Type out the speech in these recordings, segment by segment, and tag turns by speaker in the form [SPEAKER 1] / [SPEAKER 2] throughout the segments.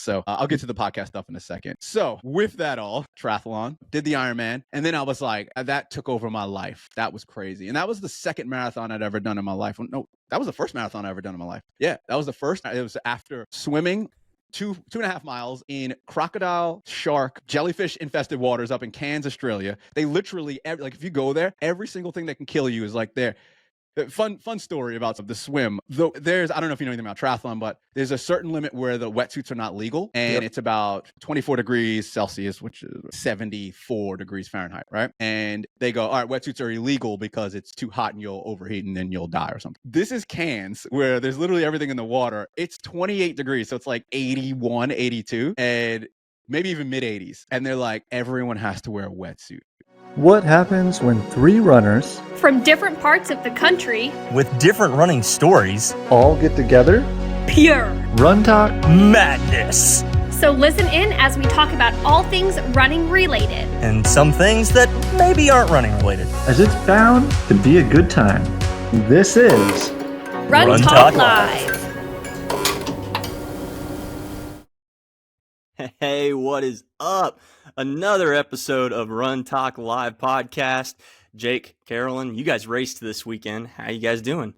[SPEAKER 1] So I'll get to the podcast stuff in a second. So with that all, triathlon, did the Ironman. And then I was like, that took over my life. That was crazy. And that was the second marathon I'd ever done in my life. No, that was the first marathon I ever done in my life. Yeah, that was the first. It was after swimming 2.5 miles in crocodile, shark, jellyfish infested waters up in Cairns, Australia. They literally, like if you go there, every single thing that can kill you is like there. Fun story about the swim. Though I don't know if you know anything about triathlon, but there's a certain limit where the wetsuits are not legal, and it's about 24 degrees Celsius, which is 74 degrees Fahrenheit, right? And they go, all right, wetsuits are illegal because it's too hot and you'll overheat and then you'll die or something. This is Cairns, where there's literally everything in the water. It's 28 degrees, so it's like 81, 82, and maybe even mid 80s. And they're like, everyone has to wear a wetsuit.
[SPEAKER 2] What happens when three runners
[SPEAKER 3] from different parts of the country
[SPEAKER 4] with different running stories
[SPEAKER 2] all get together?
[SPEAKER 3] Pure
[SPEAKER 2] RunTok
[SPEAKER 4] madness.
[SPEAKER 3] So listen in as we talk about all things running related.
[SPEAKER 4] And some things that maybe aren't running related.
[SPEAKER 2] As it's bound to be a good time. This is
[SPEAKER 3] RunTok Live.
[SPEAKER 4] Hey, what is up? Another episode of RunTok Live podcast. Jake, Carolyn, you guys raced this weekend. How you guys doing?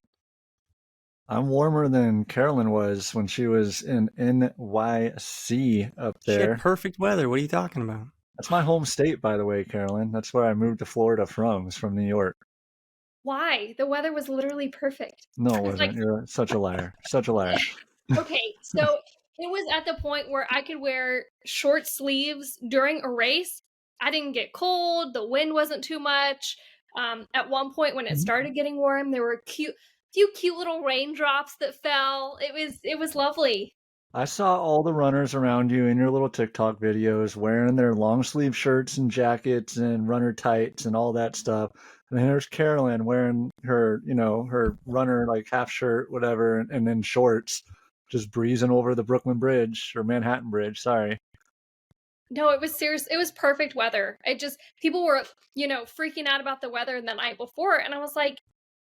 [SPEAKER 2] I'm warmer than Carolyn was when she was in NYC up there.
[SPEAKER 4] She had perfect weather. What are you talking about?
[SPEAKER 2] That's my home state, by the way, Carolyn. That's where I moved to Florida from. It's from New York.
[SPEAKER 3] Why? The weather was literally perfect.
[SPEAKER 2] No, it wasn't. You're such a liar. Such a liar.
[SPEAKER 3] Okay, so it was at the point where I could wear short sleeves during a race. I didn't get cold. The wind wasn't too much. At one point when it started getting warm, there were few cute little raindrops that fell. It was lovely.
[SPEAKER 2] I saw all the runners around you in your little TikTok videos wearing their long sleeve shirts and jackets and runner tights and all that stuff. And there's Carolyn wearing her, her runner like half shirt, whatever, and then shorts, just breezing over the Brooklyn Bridge or Manhattan Bridge. Sorry.
[SPEAKER 3] No, it was serious. It was perfect weather. People were, freaking out about the weather the night before. And I was like,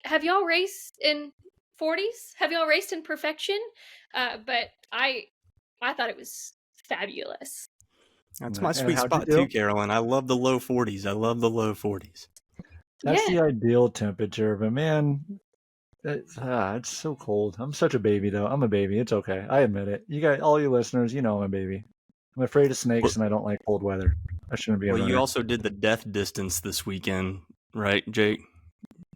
[SPEAKER 3] have y'all raced in 40s? Have y'all raced in perfection? But I thought it was fabulous.
[SPEAKER 4] That's my sweet spot too, Carolyn. I love the low 40s. I love the low 40s.
[SPEAKER 2] That's the ideal temperature. But man, it's so cold. I'm such a baby, though. I'm a baby. It's okay. I admit it. You guys, all you listeners, I'm a baby. I'm afraid of snakes and I don't like cold weather. I shouldn't be a runner.
[SPEAKER 4] You also did the death distance this weekend, right, Jake?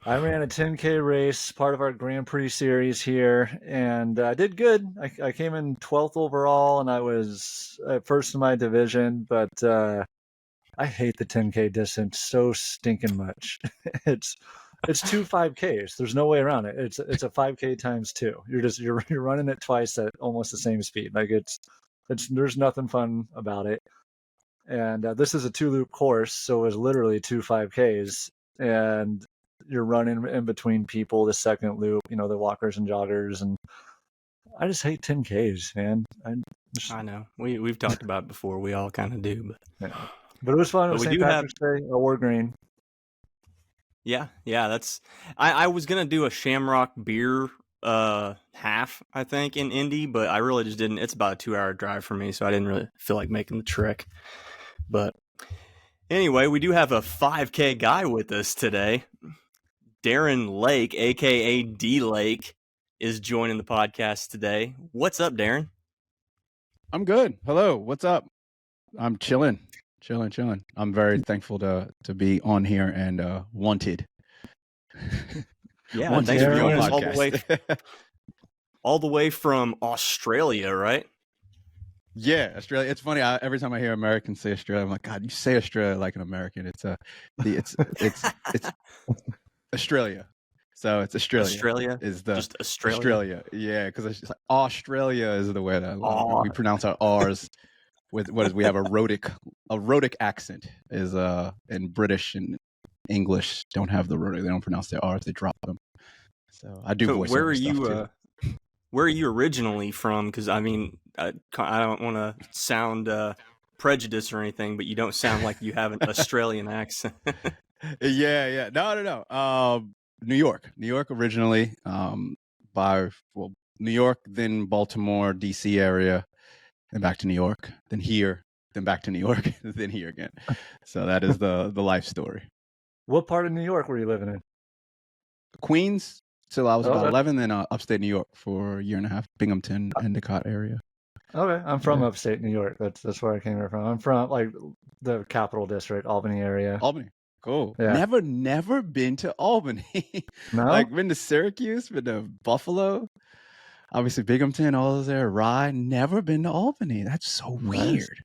[SPEAKER 2] I ran a 10K race, part of our Grand Prix series here, and I did good. I came in 12th overall, and I was first in my division, but I hate the 10K distance so stinking much. It's 2 5Ks. There's no way around it. It's a 5K times 2. You're running it twice at almost the same speed. Like there's nothing fun about it. And this is a 2-loop course, so it was literally 2 5Ks, and you're running in between people. The second loop, the walkers and joggers, and I just hate 10Ks, man.
[SPEAKER 4] I know we've talked about it before. We all kind of do,
[SPEAKER 2] but it was fun. It was St. Patrick's Day. I wore green.
[SPEAKER 4] Yeah. That's. I was gonna do a Shamrock beer half, I think, in Indy, but I really just didn't. It's about a 2-hour drive for me, so I didn't really feel like making the trek. But anyway, we do have a 5K guy with us today. Daren Lake, aka DLake, is joining the podcast today. What's up, Daren?
[SPEAKER 1] I'm good. Hello. What's up? I'm chilling. I'm very thankful to be on here and wanted.
[SPEAKER 4] Yeah, thanks for joining us all the way from Australia, right?
[SPEAKER 1] Yeah, Australia. It's funny. Every time I hear Americans say Australia, I'm like, God, you say Australia like an American. It's Australia. So it's Australia.
[SPEAKER 4] Australia
[SPEAKER 1] is the
[SPEAKER 4] just Australia.
[SPEAKER 1] Australia. Yeah, because it's just like Australia is the way that we pronounce our R's with we have a rhotic accent is in British and English don't have the rhotic. They don't pronounce their R's. They drop them. So I do voice.
[SPEAKER 4] Where are you? Where are you originally from? Because I mean, I don't want to sound prejudiced or anything, but you don't sound like you have an Australian accent.
[SPEAKER 1] Yeah. No. New York originally. New York, then Baltimore, DC area, then back to New York, then here, then back to New York, then here again. So that is the life story.
[SPEAKER 2] What part of New York were you living in?
[SPEAKER 1] Queens till I was about
[SPEAKER 2] Okay.
[SPEAKER 1] 11, then upstate New York for a year and a half, Binghamton, Endicott area.
[SPEAKER 2] Okay, I'm from
[SPEAKER 1] Yeah.
[SPEAKER 2] upstate New York. That's where I came here from. I'm from like the Capital District, Albany area.
[SPEAKER 1] Albany. Cool.
[SPEAKER 2] Yeah.
[SPEAKER 1] Never been to Albany.
[SPEAKER 2] No?
[SPEAKER 1] Like been to Syracuse, been to Buffalo, obviously Binghamton, all those there. Rye. Never been to Albany. That's so
[SPEAKER 2] Nice.
[SPEAKER 1] weird.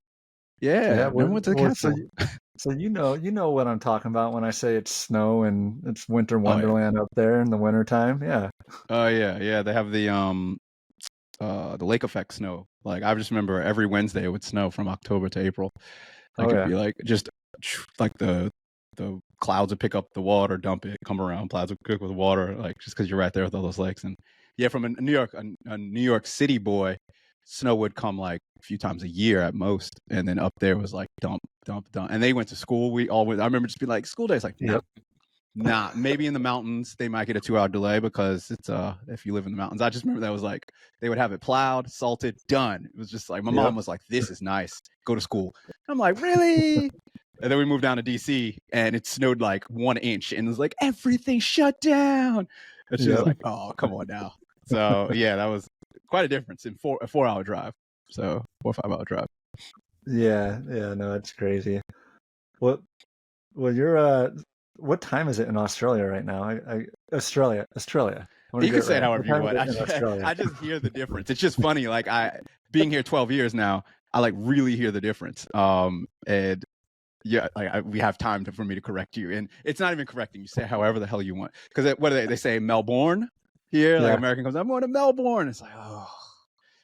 [SPEAKER 1] Yeah. Never went to the capital.
[SPEAKER 2] So you know what I'm talking about when I say it's snow and it's winter wonderland up there in the wintertime. Yeah.
[SPEAKER 1] Oh yeah. They have the lake effect snow. Like I just remember every Wednesday it would snow from October to April. Like it'd be like just like the clouds would pick up the water, dump it, come around, clouds would pick up the water, like just because you're right there with all those lakes. And yeah, from a New York City boy, snow would come like a few times a year at most, and then up there was like dump. And they went to school. We all went. I remember just being like, school days, like nah. Maybe in the mountains they might get a 2-hour delay because it's if you live in the mountains. I just remember that was like they would have it plowed, salted, done. It was just like my mom was like, "This is nice. Go to school." I'm like, really? And then we moved down to DC and it snowed like 1 inch and it was like everything shut down. And she was like, "Oh, come on now." So yeah, that was quite a difference in a 4-hour drive. So 4 or 5 hour drive.
[SPEAKER 2] Yeah, no, it's crazy. Well, you're what time is it in Australia right now? Australia.
[SPEAKER 1] You can say it however you want. I just hear the difference. It's just funny. Like being here 12 years now, I like really hear the difference. And yeah, we have time for me to correct you, and it's not even correcting. You say however the hell you want, because what do they say? Melbourne here, like American comes, I'm going to Melbourne. It's like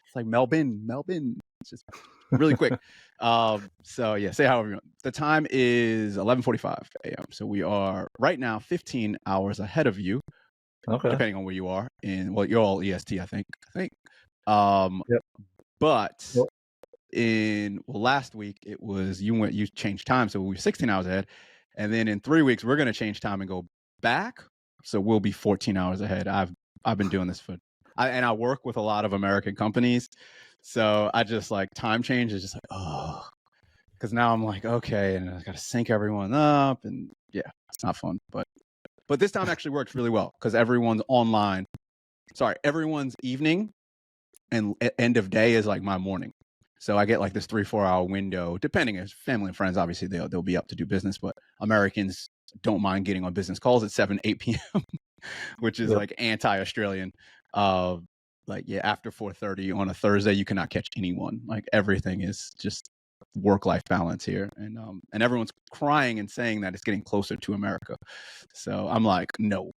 [SPEAKER 1] it's like Melbourne. It's just really quick. So yeah, say however you want. The time is 11:45 a.m. So we are right now 15 hours ahead of you. Okay. Depending on where you are you're all EST, I think. But last week it was you changed time, so we were 16 hours ahead, and then in 3 weeks we're going to change time and go back, so we'll be 14 hours ahead. I've been doing this and I work with a lot of American companies, so I just like time change is just like because now I'm like, okay, and I got to sync everyone up, and yeah, it's not fun, but this time actually works really well because everyone's online. Sorry, everyone's evening and end of day is like my morning. So I get like this 3-4 hour window, depending as family and friends, obviously they'll be up to do business, but Americans don't mind getting on business calls at 7-8 p.m., which is like anti-Australian. After 4:30 on a Thursday, you cannot catch anyone. Like everything is just work-life balance here, and everyone's crying and saying that it's getting closer to America. So I'm like, no,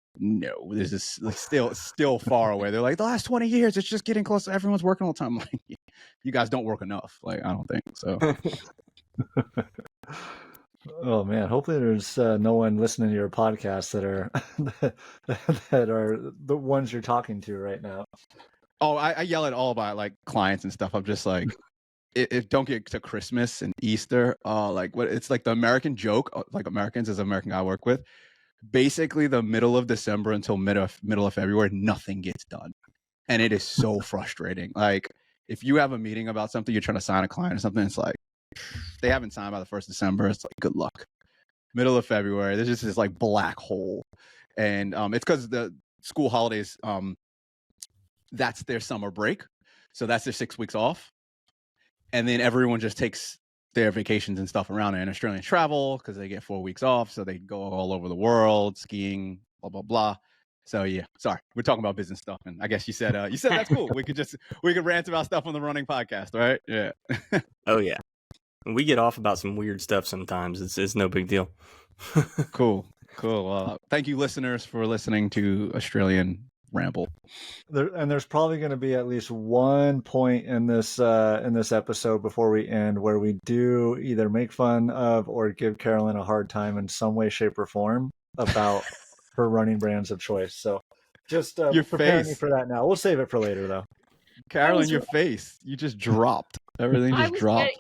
[SPEAKER 1] this is still far away. They're like, the last 20 years, it's just getting closer. Everyone's working all the time. I'm like, you guys don't work enough. Like, I don't think so.
[SPEAKER 2] Oh man, hopefully there's no one listening to your podcast that are that are the ones you're talking to right now.
[SPEAKER 1] Oh, I yell at all about like clients and stuff. I'm just like, if don't get to Christmas and Easter, it's like the American joke, like Americans as an American guy I work with, basically the middle of December until middle of February, nothing gets done. And it is so frustrating. Like if you have a meeting about something, you're trying to sign a client or something, it's like, they haven't signed by the 1st of December. It's like, good luck. Middle of February, there's just this like black hole. And it's because the school holidays, that's their summer break. So that's their 6 weeks off. And then everyone just takes their vacations and stuff around and Australians travel because they get 4 weeks off. So they go all over the world, skiing, blah, blah, blah. So yeah, sorry, we're talking about business stuff. And I guess you said that's cool. We could rant about stuff on the running podcast, right? Yeah.
[SPEAKER 4] Oh yeah. We get off about some weird stuff sometimes. It's no big deal.
[SPEAKER 1] Cool. Well, thank you, listeners, for listening to Australian Ramble.
[SPEAKER 2] There's probably going to be at least one point in this episode before we end where we do either make fun of or give Carolyn a hard time in some way, shape, or form about her running brands of choice. So just prepare me for that now. We'll save it for later, though.
[SPEAKER 1] Carolyn, your face. You just dropped. Everything just dropped.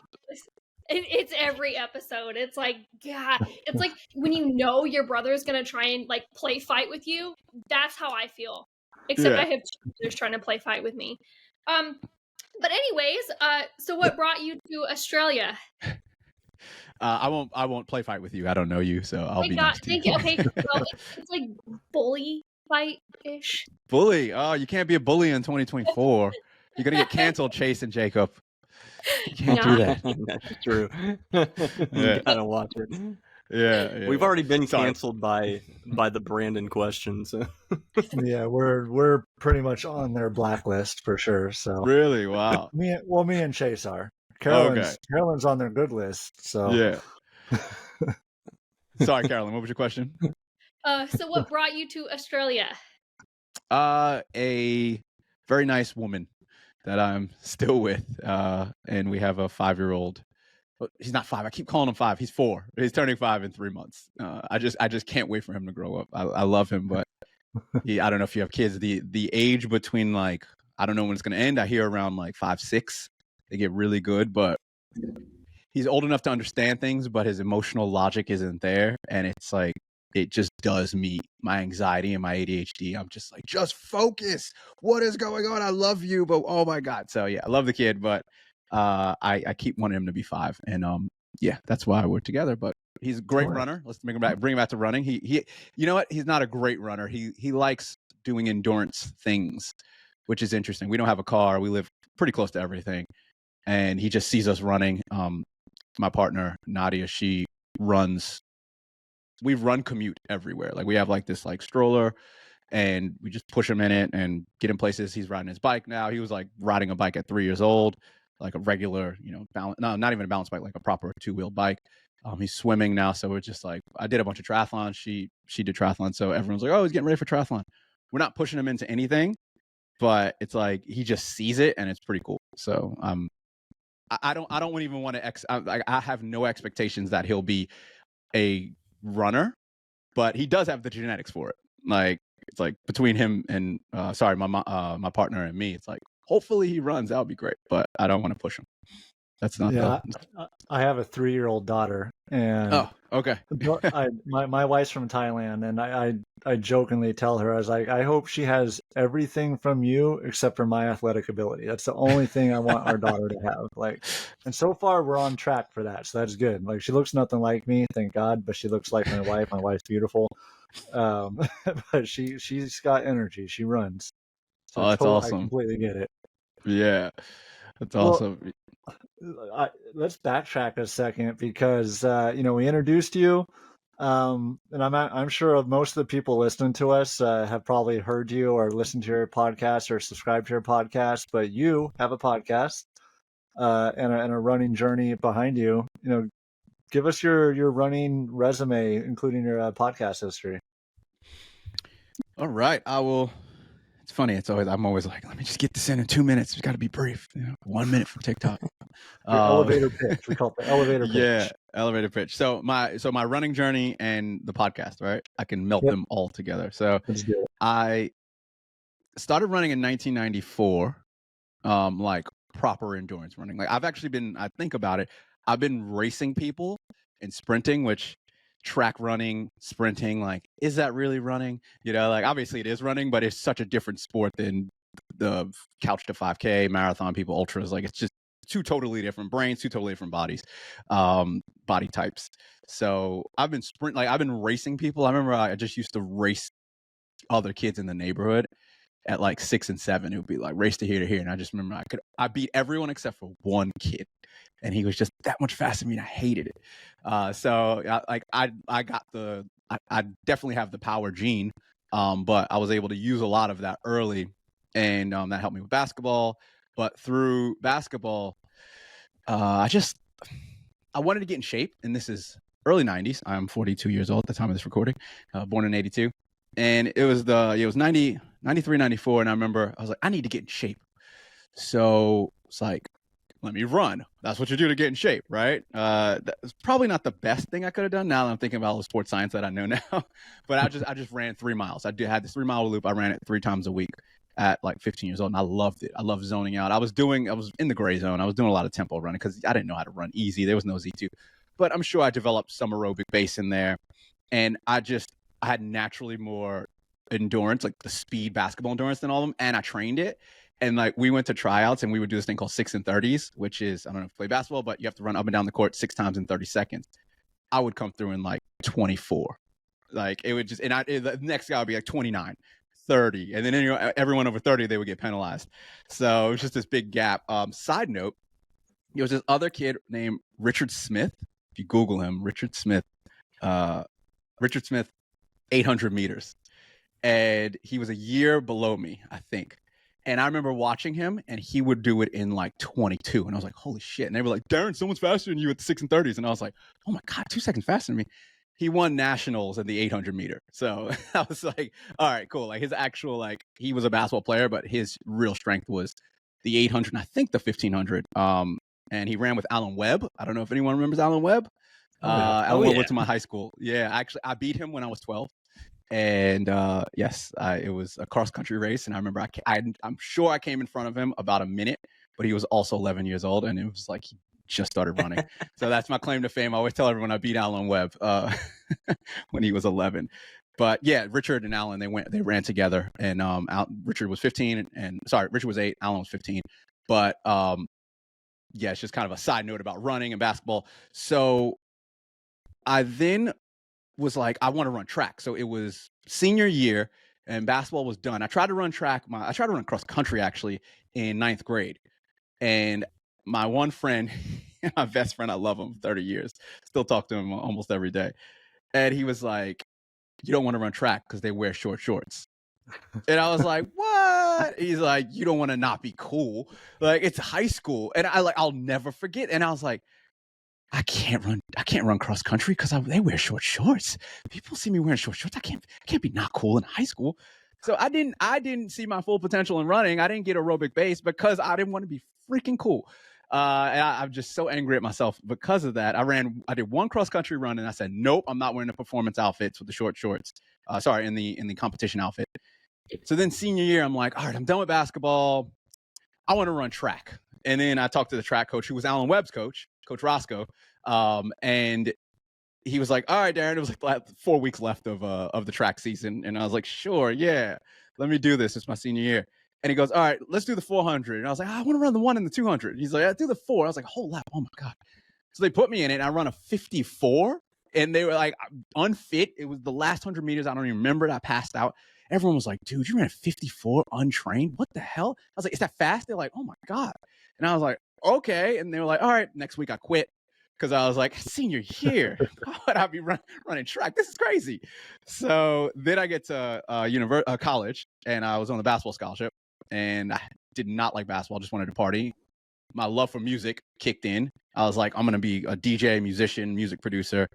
[SPEAKER 3] It's every episode. It's like, God, it's like when you know your brother's going to try and like play fight with you. That's how I feel. Except I have two brothers trying to play fight with me. But anyways, so what brought you to Australia?
[SPEAKER 1] I won't play fight with you. I don't know you, so I'll be nice to
[SPEAKER 3] Thank
[SPEAKER 1] you.
[SPEAKER 3] you. Okay, well, it's like bully fight-ish.
[SPEAKER 1] Bully. Oh, you can't be a bully in 2024. You're gonna get canceled, Chase and Jacob. You can't do
[SPEAKER 3] Nah.
[SPEAKER 1] that.
[SPEAKER 4] That's true.
[SPEAKER 1] Yeah.
[SPEAKER 4] You gotta watch it.
[SPEAKER 1] Yeah.
[SPEAKER 4] We've already been
[SPEAKER 1] Sorry.
[SPEAKER 4] canceled by the Brandon question. So.
[SPEAKER 2] Yeah, we're pretty much on their blacklist for sure. So
[SPEAKER 1] Really? Wow.
[SPEAKER 2] me and Chase are.
[SPEAKER 1] Okay.
[SPEAKER 2] Carolyn's on their good list. So
[SPEAKER 1] Yeah. Sorry, Carolyn. What was your question?
[SPEAKER 3] So what brought you to Australia?
[SPEAKER 1] A very nice woman that I'm still with, and we have a 5-year-old. He's not 5. I keep calling him 5. He's 4. He's turning 5 in 3 months. I just can't wait for him to grow up. I love him, but I don't know if you have kids. The age between, like, I don't know when it's going to end. I hear around like 5, 6, they get really good, but he's old enough to understand things, but his emotional logic isn't there, and it's like it just does me my anxiety and my ADHD. I'm just like, just focus. What is going on? I love you, but oh my god. So yeah, I love the kid, but I keep wanting him to be 5, and yeah, that's why we're together. But he's a great runner. Let's bring him back to running. He you know what? He's not a great runner. He likes doing endurance things, which is interesting. We don't have a car. We live pretty close to everything, and he just sees us running. My partner Nadia, she runs. We run commute everywhere. Like we have like this like stroller, and we just push him in it and get him places. He's riding his bike now. He was like riding a bike at 3 years old, like a regular, not even a balance bike, like a proper 2-wheel bike. He's swimming now, so we're just like, I did a bunch of triathlons. She did triathlon, so everyone's like, oh, he's getting ready for triathlon. We're not pushing him into anything, but it's like he just sees it, and it's pretty cool. So I don't even want to I have no expectations that he'll be a runner, but he does have the genetics for it. Like it's like between him and my partner and me, it's like hopefully he runs. That would be great, but I don't want to push him. That's not
[SPEAKER 2] I have a 3-year-old daughter, and
[SPEAKER 1] oh, okay.
[SPEAKER 2] my wife's from Thailand, and I jokingly tell her, I was like, I hope she has everything from you except for my athletic ability. That's the only thing I want our daughter to have. Like, and so far we're on track for that, so that's good. Like, she looks nothing like me, thank God, but she looks like my wife. My wife's beautiful, but she's got energy. She runs. So
[SPEAKER 1] that's awesome.
[SPEAKER 2] I completely get it.
[SPEAKER 1] Yeah, that's awesome.
[SPEAKER 2] Let's backtrack a second because we introduced you, and I'm sure most of the people listening to us have probably heard you or listened to your podcast or subscribed to your podcast. But you have a podcast and a running journey behind you. Give us your running resume, including your podcast history.
[SPEAKER 1] All right, I will. It's funny. I'm always like, let me just get this in 2 minutes. It's got to be brief. 1 minute from TikTok.
[SPEAKER 2] Elevator pitch. We call it the elevator pitch.
[SPEAKER 1] Yeah, elevator pitch. So my running journey and the podcast, right? I can melt them all together. So I started running in 1994, like proper endurance running. Like I've actually been, I think about it, I've been racing people and sprinting, which track running, sprinting, like, is that really running? Like obviously it is running, but it's such a different sport than the couch to 5K, marathon people, ultras. Like it's just 2 totally different brains, 2 totally different bodies, body types. So I've been racing people. I remember I just used to race other kids in the neighborhood at like 6 and 7. It would be like race to here. And I just remember I beat everyone except for one kid. And he was just that much faster than me, and I hated it. So I definitely have the power gene, but I was able to use a lot of that early, and that helped me with basketball. But through basketball, I wanted to get in shape, and this is early 90s. I'm 42 years old at the time of this recording, born in 82. And it was 93, 94, and I remember I was like, I need to get in shape. So it's like, let me run. That's what you do to get in shape, right? That's probably not the best thing I could have done now that I'm thinking about all the sports science that I know now. But I just ran 3 miles. I had this 3-mile loop. I ran it 3 times a week at like 15 years old, and I loved it. I loved zoning out. I was in the gray zone. I was doing a lot of tempo running because I didn't know how to run easy. There was no Z2. But I'm sure I developed some aerobic base in there. And I had naturally more endurance, like the speed basketball endurance than all of them, and I trained it. And like we went to tryouts and we would do this thing called 6 and 30s, which is, I don't know if you play basketball, but you have to run up and down the court 6 times in 30 seconds. I would come through in like 24. Like it would just, and the next guy would be like 29, 30. And then everyone over 30, they would get penalized. So it was just this big gap. Side note, there was this other kid named Richard Smith. If you Google him, Richard Smith, 800 meters. And he was a year below me, I think. And I remember watching him, and he would do it in like 22. And I was like, holy shit. And they were like, Daren, someone's faster than you at the 6 and 30s. And I was like, oh my God, 2 seconds faster than me. He won nationals in the 800 meter. So I was like, all right, cool. Like his actual, like, he was a basketball player, but his real strength was the 800 and I think the 1500. And he ran with Alan Webb. I don't know if anyone remembers Alan Webb. Alan Webb went to my high school. Yeah, actually, I beat him when I was 12. And yes, it was a cross country race. And I remember I'm sure I came in front of him about a minute, but he was also 11 years old. And it was like he just started running. So that's my claim to fame. I always tell everyone I beat Alan Webb when he was 11. But yeah, Richard and Alan, they ran together. And Richard was 15 Richard was 8, Alan was 15. But yeah, it's just kind of a side note about running and basketball. So I then was like, I want to run track. So it was senior year and basketball was done. I tried to run track. I tried to run cross country actually in 9th grade. And my one friend, my best friend, I love him, 30 years, still talk to him almost every day. And he was like, you don't want to run track because they wear short shorts. And I was like, what? He's like, you don't want to not be cool. Like it's high school. And I'll never forget. And I was like, I can't run cross country because they wear short shorts. People see me wearing short shorts. I can't be not cool in high school. So I didn't see my full potential in running. I didn't get aerobic base because I didn't want to be freaking cool. And I'm just so angry at myself because of that. I did one cross country run and I said, nope, I'm not wearing the performance outfits with the short shorts. In the competition outfit. So then senior year, I'm like, all right, I'm done with basketball. I want to run track. And then I talked to the track coach who was Alan Webb's coach, Coach Roscoe. And he was like, all right, Daren, it was like 4 weeks left of the track season. And I was like, sure, yeah, let me do this. It's my senior year. And he goes, all right, let's do the 400. And I was like, I want to run the 1 and the 200. He's like, I do the 4. I was like, whole lap. Oh my God. So they put me in it and I run a 54 and they were like unfit. It was the last 100 meters. I don't even remember it. I passed out. Everyone was like, dude, you ran a 54 untrained. What the hell? I was like, is that fast? They're like, oh my God. And I was like, okay. And they were like, all right, next week I quit. Because I was like, senior year, why would I be running track? This is crazy. So then I get to college, and I was on the basketball scholarship, and I did not like basketball, just wanted to party. My love for music kicked in. I was like, I'm going to be a DJ, musician, music producer.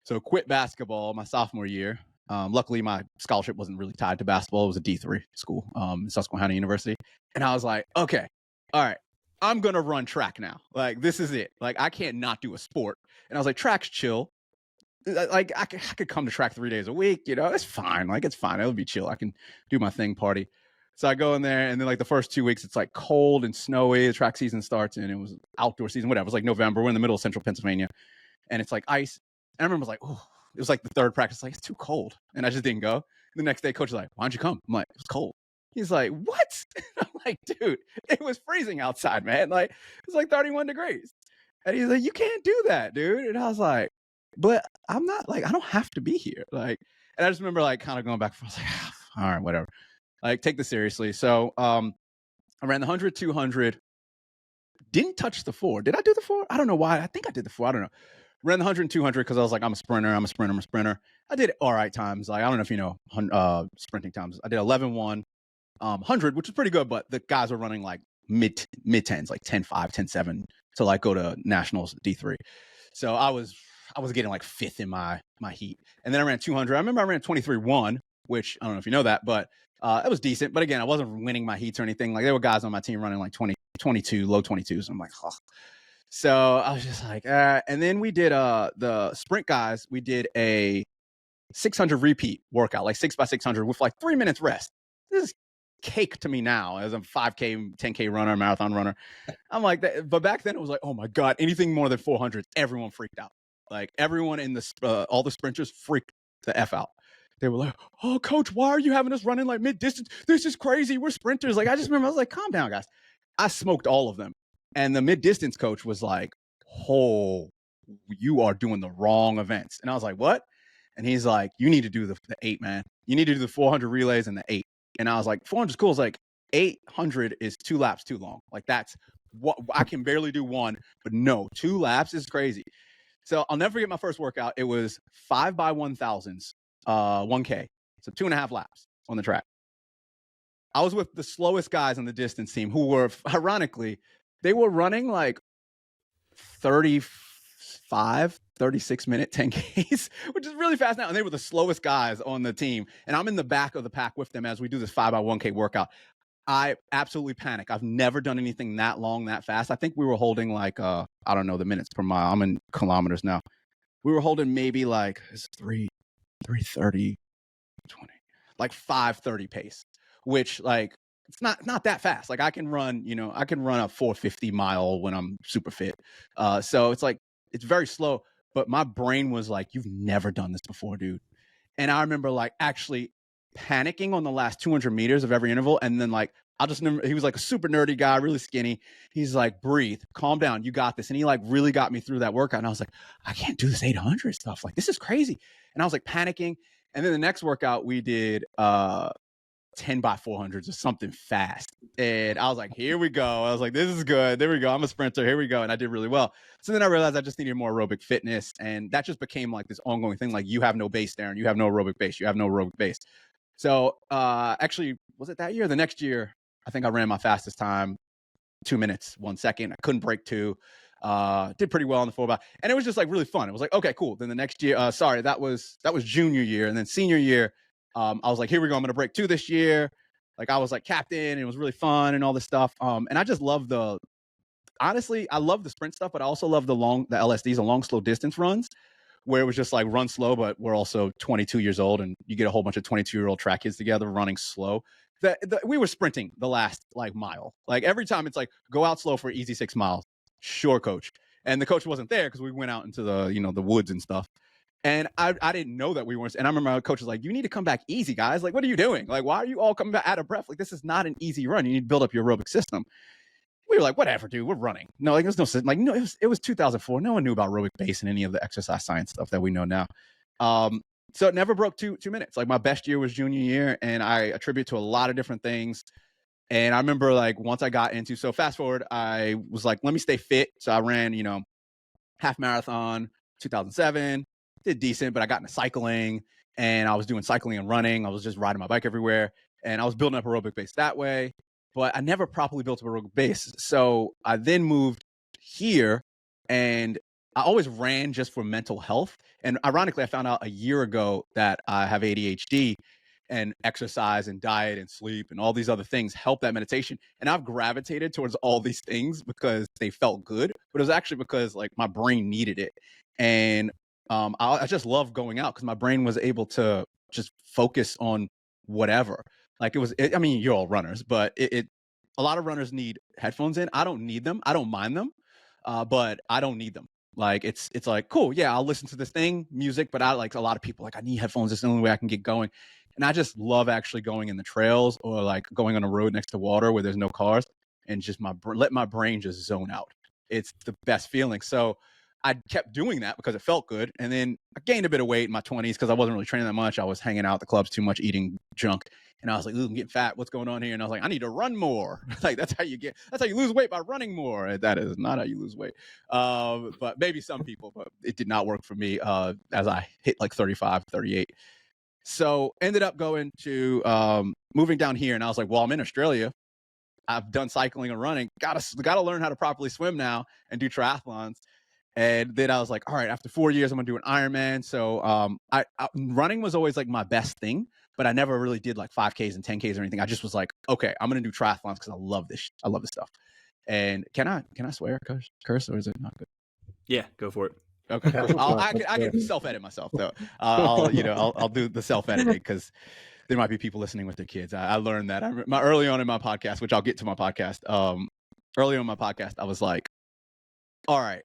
[SPEAKER 1] So quit basketball my sophomore year. Luckily, my scholarship wasn't really tied to basketball. It was a D3 school, Susquehanna University. And I was like, okay, all right. I'm going to run track now. Like, this is it. Like, I can't not do a sport. And I was like, track's chill. Like, I could come to track 3 days a week. You know, it's fine. Like, it's fine. It'll be chill. I can do my thing, party. So I go in there, and then, like, the first 2 weeks, it's, like, cold and snowy. The track season starts, and it was outdoor season, whatever. It was, like, November. We're in the middle of central Pennsylvania. And it's, like, ice. And I remember I was like, oh, it was, like, the third practice. Like, it's too cold. And I just didn't go. The next day, coach was like, why don't you come? I'm like, it was cold. He's like, what? I'm like, dude, it was freezing outside, man. Like, it was like 31 degrees. And he's like, you can't do that, dude. And I was like, but I'm not, like, I don't have to be here. Like, and I just remember, like, kind of going back. I was like, all right, whatever. Like, take this seriously. So I ran the 100, 200. Didn't touch the 4. Did I do the 4? I don't know why. I think I did the 4. I don't know. Ran the 100 and 200 because I was like, I'm a sprinter. I did all right times. Like, I don't know if you know sprinting times. I did 11-1. 100, which is pretty good, but the guys were running like mid tens, like 10-5, 10-7 to like go to nationals D3. So I was getting like 5th in my heat. And then I ran 200. I remember I ran 23-1, which I don't know if you know that, but it was decent. But again, I wasn't winning my heats or anything. Like there were guys on my team running like 20, 22, low 22s. I'm like, oh. So I was just like, and then we did the sprint guys. We did a 600 repeat workout, like 6x600 with like 3 minutes rest. This is cake to me now as a 5K, 10K runner, marathon runner. I'm like that. But back then it was like, oh my God, anything more than 400, everyone freaked out. Like everyone in the, all the sprinters freaked the F out they were like, "Oh, coach, why are you having us running like mid distance? This is crazy. We're sprinters." Like, I just remember I was like, "Calm down, guys." I smoked all of them, and the mid distance coach was like, "Oh, you are doing the wrong events." And I was like, "What?" And he's like, "You need to do the 8, man. You need to do the 400 relays and the 8." And I was like, 400 is cool. It's like 800 is 2 laps too long. Like, that's what I can barely do one, but no, 2 laps is crazy. So I'll never forget my first workout. It was 5 by 1000s, 1K. So 2.5 laps on the track. I was with the slowest guys on the distance team who were, ironically, they were running like 35, 36-minute 10Ks, which is really fast now. And they were the slowest guys on the team. And I'm in the back of the pack with them as we do this 5 by 1K workout. I absolutely panic. I've never done anything that long, that fast. I think we were holding like, I don't know the minutes per mile. I'm in kilometers now. We were holding maybe like 330, 20, like 530 pace, which like, it's not that fast. Like, I can run a 450 mile when I'm super fit. So it's like, it's very slow, but my brain was like, "You've never done this before, dude." And I remember like actually panicking on the last 200 meters of every interval. And then like, I'll just remember, he was like a super nerdy guy, really skinny. He's like, "Breathe, calm down. You got this." And he like really got me through that workout. And I was like, I can't do this 800 stuff. Like, this is crazy. And I was like panicking. And then the next workout we did, 10 by 400s or something fast. And I was like, here we go. I was like, this is good. There we go. I'm a sprinter. Here we go. And I did really well. So then I realized I just needed more aerobic fitness. And that just became like this ongoing thing. Like, you have no base, Daren. You have no aerobic base. You have no aerobic base. So actually, was it that year? The next year, I think I ran my fastest time, 2 minutes, 1 second. I couldn't break 2. Did pretty well on the 4 by. And it was just like really fun. It was like, okay, cool. Then the next year, that was junior year. And then senior year, I was like, here we go. I'm going to break 2 this year. Like, I was like captain, and it was really fun and all this stuff. And I just love honestly, I love the sprint stuff, but I also love the LSDs, the long, slow distance runs, where it was just like run slow, but we're also 22 years old, and you get a whole bunch of 22-year-old track kids together running slow. We were sprinting the last like mile. Like, every time it's like, go out slow for easy 6 miles. Sure, coach. And the coach wasn't there because we went out into the woods and stuff. And I didn't know that we weren't. And I remember our coach was like, "You need to come back easy, guys. Like, what are you doing? Like, why are you all coming back out of breath? Like, this is not an easy run. You need to build up your aerobic system." We were like, "Whatever, dude. We're running." No, like, there's no, like, no, it was 2004. No one knew about aerobic base and any of the exercise science stuff that we know now. So it never broke 2 minutes. Like, my best year was junior year, and I attribute to a lot of different things. And I remember, like, once I got into, so fast forward, I was like, let me stay fit. So I ran, half marathon, 2007. Did decent, but I got into cycling, and I was doing cycling and running. I was just riding my bike everywhere, and I was building up aerobic base that way, but I never properly built up aerobic base. So I then moved here, and I always ran just for mental health. And ironically, I found out a year ago that I have ADHD, and exercise and diet and sleep and all these other things help that meditation. And I've gravitated towards all these things because they felt good, but it was actually because like my brain needed it. And I just love going out because my brain was able to just focus on whatever. Like, I mean, you're all runners, but a lot of runners need headphones in. I don't need them. I don't mind them, but I don't need them. Like, it's like, cool, yeah, I'll listen to this thing, music, but I like, a lot of people like, I need headphones. It's the only way I can get going. And I just love actually going in the trails or like going on a road next to water where there's no cars and just let my brain just zone out. It's the best feeling. So I kept doing that because it felt good. And then I gained a bit of weight in my 20s because I wasn't really training that much. I was hanging out at the clubs too much, eating junk. And I was like, ooh, I'm getting fat. What's going on here? And I was like, I need to run more. Like, that's how you lose weight, by running more. That is not how you lose weight. But maybe some people, but it did not work for me as I hit like 35, 38. So ended up going to moving down here. And I was like, well, I'm in Australia. I've done cycling and running. Gotta learn how to properly swim now and do triathlons. And then I was like, all right, after 4 years, I'm going to do an Ironman. So running was always like my best thing, but I never really did like 5Ks and 10Ks or anything. I just was like, okay, I'm going to do triathlons because I love this. I love this stuff. And can I swear, curse, or is it not good?
[SPEAKER 4] Yeah, go for it.
[SPEAKER 1] Okay, cool. I can self-edit myself though. I'll do the self-editing because there might be people listening with their kids. I learned that early on in my podcast, which I'll get to my podcast. Early on my podcast, I was like, all right,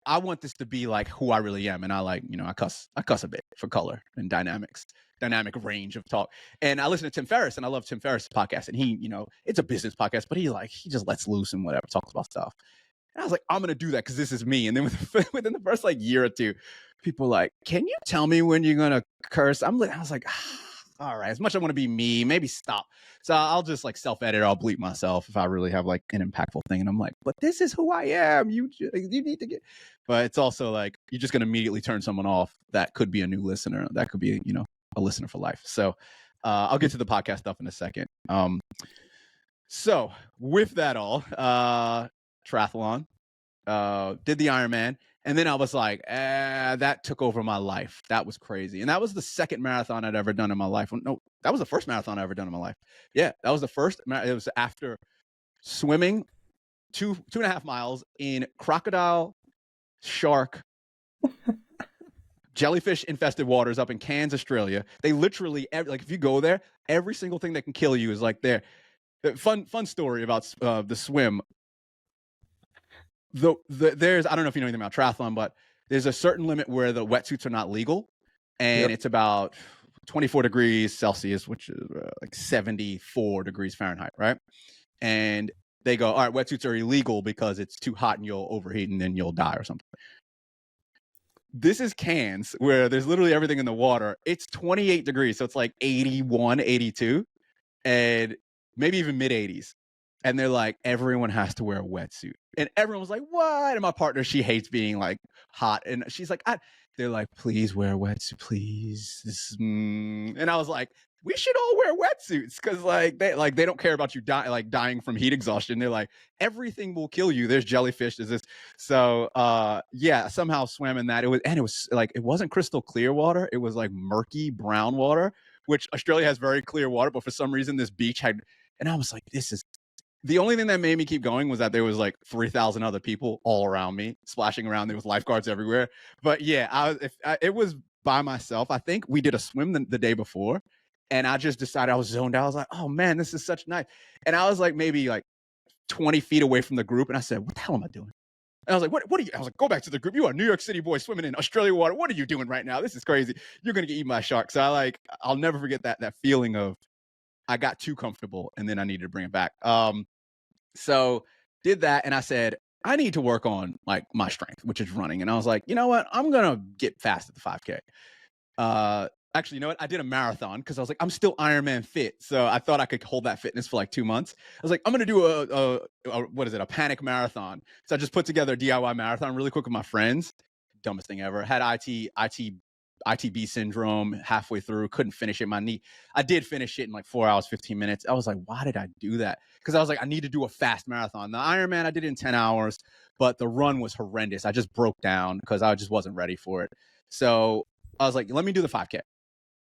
[SPEAKER 1] I want this to be like who I really am. And I like, I cuss a bit for color and dynamics. dynamic range of talk. And I listen to Tim Ferriss, and I love Tim Ferriss' podcast. And he, it's a business podcast, but he just lets loose and whatever, talks about stuff. And I was like, I'm gonna do that because this is me. And then within the first year or two, people were like, can you tell me when you're gonna curse? I was like, all right, as much as I want to be me, maybe stop. So I'll just self-edit, or I'll bleep myself if I really have an impactful thing. And I'm like, but this is who I am. You need to get. But it's also you're just gonna immediately turn someone off that could be a new listener. That could be a listener for life. So I'll get to the podcast stuff in a second. So with that all, triathlon, did the Ironman. And then I was like, that took over my life. That was crazy. And that was the second marathon I'd ever done in my life. No, that was the first marathon I ever done in my life. Yeah, that was the first. It was after swimming 2.5 miles in crocodile, shark, jellyfish infested waters up in Cairns, Australia. They literally, if you go there, every single thing that can kill you is there. Fun story about the swim. There's, I don't know if you know anything about triathlon, but there's a certain limit where the wetsuits are not legal, and it's about 24 degrees Celsius, which is 74 degrees Fahrenheit, right? And they go, all right, wetsuits are illegal because it's too hot and you'll overheat and then you'll die or something. This is Cairns, where there's literally everything in the water. It's 28 degrees, so it's 81, 82, and maybe even mid 80s. And they're like, everyone has to wear a wetsuit. And everyone was like, what? And my partner, she hates being hot. And she's like, they're like, please wear a wetsuit, please. And I was like, we should all wear wetsuits because they don't care about you dying from heat exhaustion. They're like, everything will kill you. There's jellyfish. There's this. So somehow swam in that. It wasn't crystal clear water. It was murky brown water, which Australia has very clear water. But for some reason, this beach had, and I was like, this is. The only thing that made me keep going was that there was 3,000 other people all around me splashing around. There was lifeguards everywhere. But yeah, it was by myself. I think we did a swim the day before, and I just decided I was zoned out. I was like, oh man, this is such nice. And I was maybe 20 feet away from the group, and I said, what the hell am I doing? And I was like, what are you? I was like, go back to the group. You are New York City boy swimming in Australia water. What are you doing right now? This is crazy. You're gonna get eaten by a shark. So I'll never forget that feeling of I got too comfortable and then I needed to bring it back. So did that, and I said, I need to work on my strength, which is running. And I was like, you know what? I'm gonna get fast at the 5K. Actually, you know what? I did a marathon because I was like, I'm still Ironman fit. So I thought I could hold that fitness for 2 months. I was like, I'm gonna do a panic marathon. So I just put together a DIY marathon really quick with my friends. Dumbest thing ever. Had ITB syndrome halfway through, couldn't finish it. My knee, I did finish it in 4 hours, 15 minutes. I was like, why did I do that? Because I was like, I need to do a fast marathon. The Ironman, I did it in 10 hours, but the run was horrendous. I just broke down because I just wasn't ready for it. So I was like, let me do the 5K.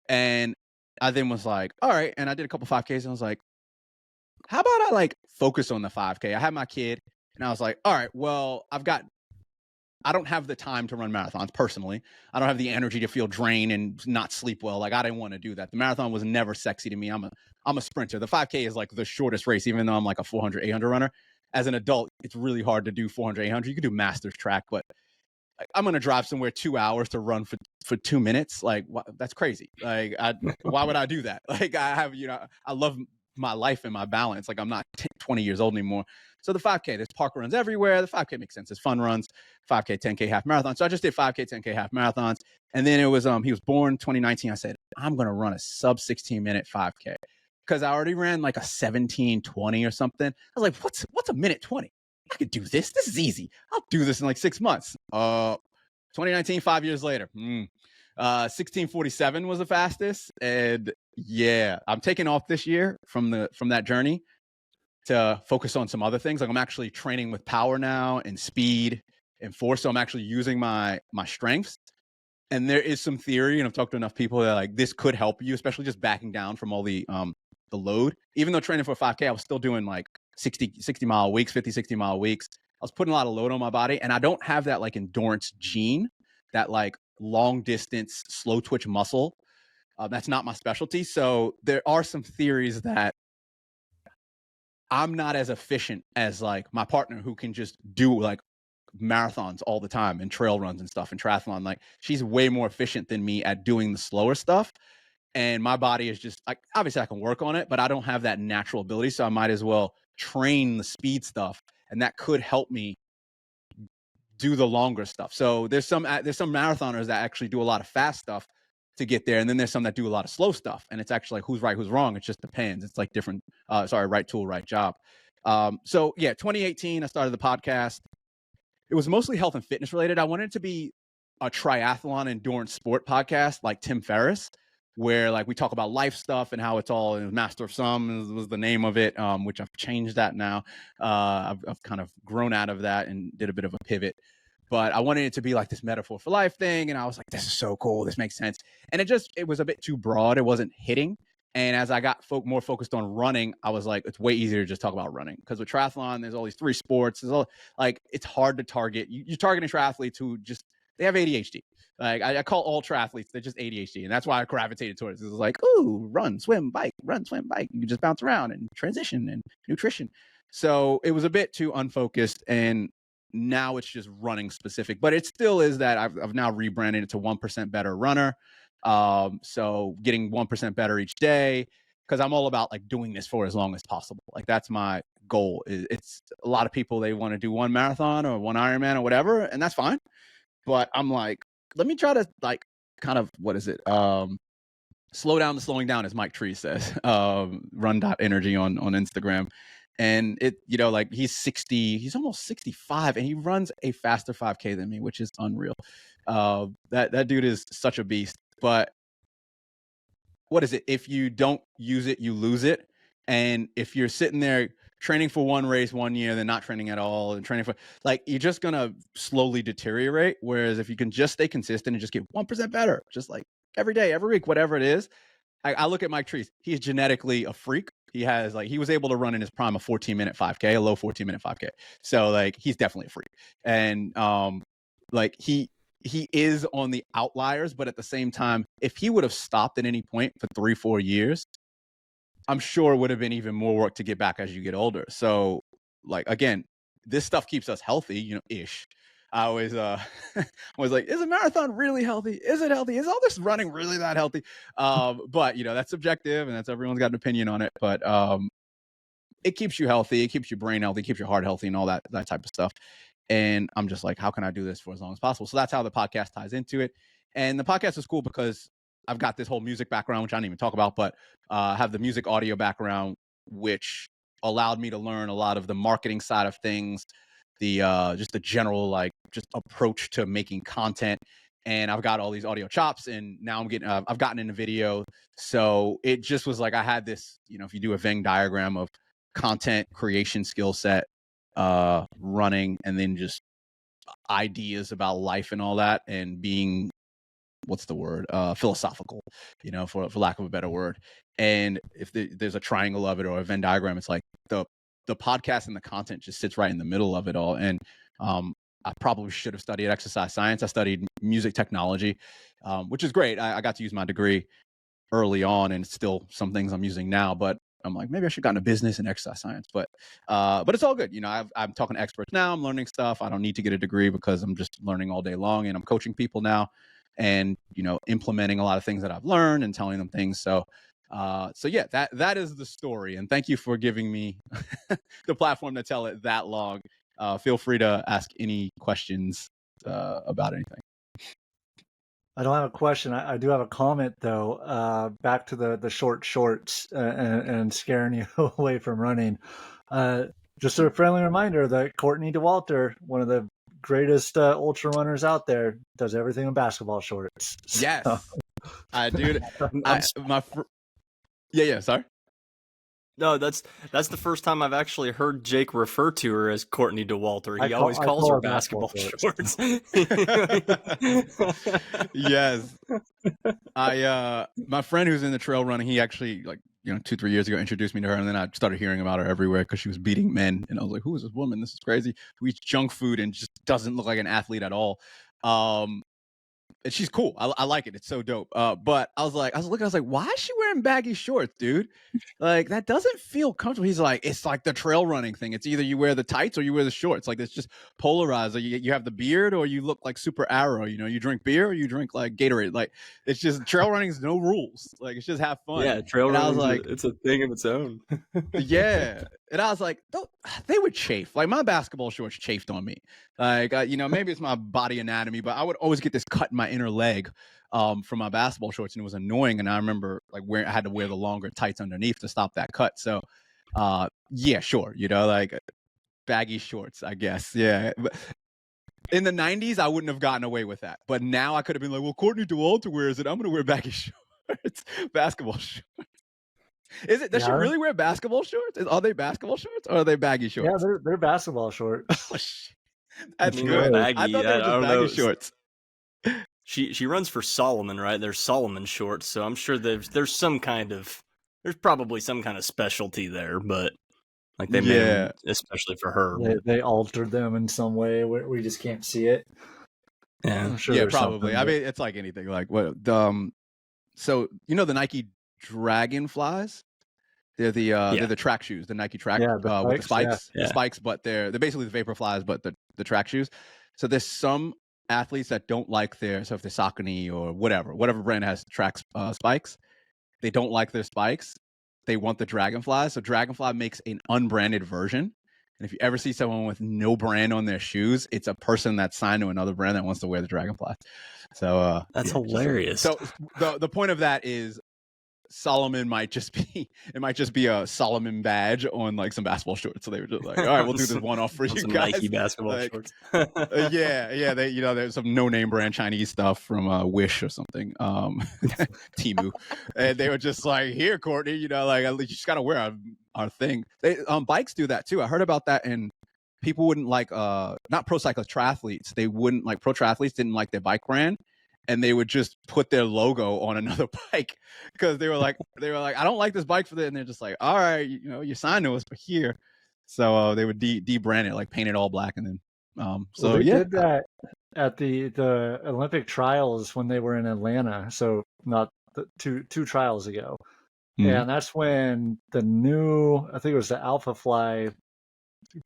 [SPEAKER 1] And I then was like, all right. And I did a couple 5Ks and I was like, how about I focus on the 5K? I had my kid and I was like, all right, well, I don't have the time to run marathons personally. I don't have the energy to feel drained and not sleep well. I didn't want to do that. The marathon was never sexy to me. I'm a sprinter. The 5K is the shortest race, even though I'm a 400, 800 runner. As an adult, it's really hard to do 400, 800. You can do master's track, but I'm going to drive somewhere 2 hours to run for 2 minutes. That's crazy. Why would I do that? I have, I love my life and my balance. I'm not 20 years old anymore. So the 5K, there's park runs everywhere. The 5K makes sense. There's fun runs, 5K, 10K, half marathon. So I just did 5K, 10K, half marathons. And then it was, he was born 2019. I said, I'm going to run a sub 16 minute 5K because I already ran a 17:20 or something. I was like, what's a minute 20? I could do this. This is easy. I'll do this in 6 months. 2019, 5 years later, 16:47 was the fastest. And yeah, I'm taking off this year from that journey to focus on some other things. I'm actually training with power now and speed and force. So I'm actually using my strengths. And there is some theory, and I've talked to enough people that this could help you, especially just backing down from all the load. Even though training for a 5K, I was still doing 60 mile weeks, 50, 60 mile weeks. I was putting a lot of load on my body, and I don't have that endurance gene, that long distance, slow twitch muscle. That's not my specialty. So there are some theories that I'm not as efficient as my partner who can just do marathons all the time and trail runs and stuff and triathlon. She's way more efficient than me at doing the slower stuff. and my body is just like, obviously I can work on it, but I don't have that natural ability. So I might as well train the speed stuff, and that could help me do the longer stuff. So there's some marathoners that actually do a lot of fast stuff to get there, and then there's some that do a lot of slow stuff, and it's actually like who's right, who's wrong. It just depends. It's like different. Right tool, right job. So yeah, 2018, I started the podcast. It was mostly health and fitness related. I wanted it to be a triathlon endurance sport podcast like Tim Ferriss, where like we talk about life stuff and how it's all Master of Some was the name of it, which I've changed that now. I've kind of grown out of that and did a bit of a pivot. But I wanted it to be like this metaphor for life thing. And I was like, this is so cool. This makes sense. And it was a bit too broad. It wasn't hitting. And as I got more focused on running, I was like, it's way easier to just talk about running. Because with triathlon, there's all these 3 sports. There's all like, it's hard to target. You're targeting triathletes who just, they have ADHD. Like I call all triathletes, they're just ADHD. And that's why I gravitated towards it. It was like, ooh, run, swim, bike, run, swim, bike. You can just bounce around and transition and nutrition. So it was a bit too unfocused. And now it's just running specific, but it still is that I've now rebranded it to 1% Better Runner. So getting 1% better each day, because I'm all about like doing this for as long as possible. Like that's my goal. It's a lot of people, they want to do 1 marathon or 1 Ironman or whatever, and that's fine. But I'm like, let me try to like kind of, what is it? Slow down the slowing down, as Mike Tree says, run.energy on Instagram. And it, like he's almost 65 and he runs a faster 5K than me, which is unreal. That dude is such a beast. But what is it? If you don't use it, you lose it. And if you're sitting there training for 1 race 1 year, then not training at all and training for, like, you're just going to slowly deteriorate. Whereas if you can just stay consistent and just get 1% better, just like every day, every week, whatever it is. I look at Mike Trees. He's genetically a freak. He was able to run in his prime a 14-minute 5K, a low 14-minute 5K. So like, he's definitely a freak. And like he is on the outliers, but at the same time, if he would have stopped at any point for 3-4 years, I'm sure it would have been even more work to get back as you get older. So like, again, this stuff keeps us healthy, ish. I always was like, is a marathon really healthy? Is it healthy? Is all this running really that healthy? But that's subjective, and everyone's got an opinion on it. But it keeps you healthy, it keeps your brain healthy, it keeps your heart healthy, and all that type of stuff. And I'm just like, how can I do this for as long as possible? So that's how the podcast ties into it. And the podcast is cool because I've got this whole music background, which I didn't even talk about, but I have the music audio background, which allowed me to learn a lot of the marketing side of things, the just the general like just approach to making content. And I've got all these audio chops, and now I've gotten into video. So it just was like, I had this, if you do a Venn diagram of content creation skill set, running, and then just ideas about life and all that, and being, what's the word, philosophical, for lack of a better word. And if there's a triangle of it or a Venn diagram, it's like the podcast and the content just sits right in the middle of it all. And I probably should have studied exercise science. I studied music technology, which is great. I got to use my degree early on, and still some things I'm using now, but I'm like, maybe I should have gotten a business and exercise science, but it's all good. I'm talking to experts now. I'm learning stuff. I don't need to get a degree because I'm just learning all day long, and I'm coaching people now, and implementing a lot of things that I've learned and telling them things. So yeah, that is the story. And thank you for giving me the platform to tell it that long. Feel free to ask any questions about anything.
[SPEAKER 2] I don't have a question. I do have a comment, though. Back to the short shorts and scaring you away from running. Just a friendly reminder that Courtney Dauwalter, one of the greatest ultra runners out there, does everything in basketball shorts.
[SPEAKER 1] Yes, I do. Yeah. Sorry.
[SPEAKER 4] No, that's the first time I've actually heard Jake refer to her as Courtney Dauwalter. He always calls her basketball shorts.
[SPEAKER 1] Yes. My friend who's in the trail running, he actually 2-3 years ago introduced me to her, and then I started hearing about her everywhere because she was beating men, and I was like, who is this woman? This is crazy. Who eats junk food and just doesn't look like an athlete at all. and she's cool. I like it. It's so dope. But I was looking, why is she wearing baggy shorts, dude? Like, that doesn't feel comfortable. He's like, it's like the trail running thing. It's either you wear the tights or you wear the shorts. Like, it's just polarized. Like, you have the beard or you look like Super Arrow. You know, you drink beer or you drink like Gatorade. Like, it's just trail running is no rules. Like, it's just have fun.
[SPEAKER 4] Yeah, trail
[SPEAKER 1] and I was
[SPEAKER 4] running,
[SPEAKER 1] like,
[SPEAKER 4] it's a thing of its own.
[SPEAKER 1] yeah. And I was like, they would chafe. Like, my basketball shorts chafed on me. Like, you know, maybe it's my body anatomy, but I would always get this cut in my inner leg from my basketball shorts, and it was annoying. And I remember like I had to wear the longer tights underneath to stop that cut. So, yeah, sure, you know, like baggy shorts, I guess. Yeah. But in the 90s, I wouldn't have gotten away with that. But now I could have been like, well, Courtney Dauwalter wears it. I'm going to wear baggy shorts, basketball shorts. Is it? Does she really wear basketball shorts? Are they basketball shorts or are they baggy shorts?
[SPEAKER 2] Yeah, they're basketball shorts.
[SPEAKER 1] Oh, shit. That's
[SPEAKER 4] good.
[SPEAKER 1] Baggy. I thought they were just baggy shorts.
[SPEAKER 4] She runs for Solomon, right? There's Solomon shorts, so I'm sure there's probably some kind of specialty there, but like they made them especially for her.
[SPEAKER 2] They altered them in some way where we just can't see it.
[SPEAKER 4] Yeah,
[SPEAKER 2] I'm sure
[SPEAKER 1] probably. I mean, it's like anything. Like what? So you know the Nike Dragonflies? They're the track shoes, the Nike track with the spikes, the spikes, but they're basically the Vaporflies, but the track shoes. So there's some athletes that don't like so if they're Saucony or whatever brand has track spikes, they don't like their spikes. They want the Dragonflies. So Dragonfly makes an unbranded version. And if you ever see someone with no brand on their shoes, it's a person that's signed to another brand that wants to wear the Dragonfly. So
[SPEAKER 4] that's hilarious.
[SPEAKER 1] So the point of that is Solomon might just be a Solomon badge on like some basketball shorts. So they were just like, all right, we'll do this one off for you
[SPEAKER 4] some
[SPEAKER 1] guys.
[SPEAKER 4] Nike basketball shorts.
[SPEAKER 1] Yeah. They, you know, there's some no name brand Chinese stuff from Wish or something, Temu, and they were just like, here, Courtney, you know, like you just gotta wear our thing. They bikes do that too. I heard about that, and people wouldn't like not pro cyclist triathletes. They wouldn't like pro triathletes didn't like their bike brand. And they would just put their logo on another bike because they were like, I don't like this bike for that. And they're just like, all right, you know, you signed to us for here. So they would debrand it, like paint it all black. And then,
[SPEAKER 2] they did that at the Olympic trials when they were in Atlanta. So not two trials ago. Mm-hmm. And that's when the new, I think it was the Alpha Fly,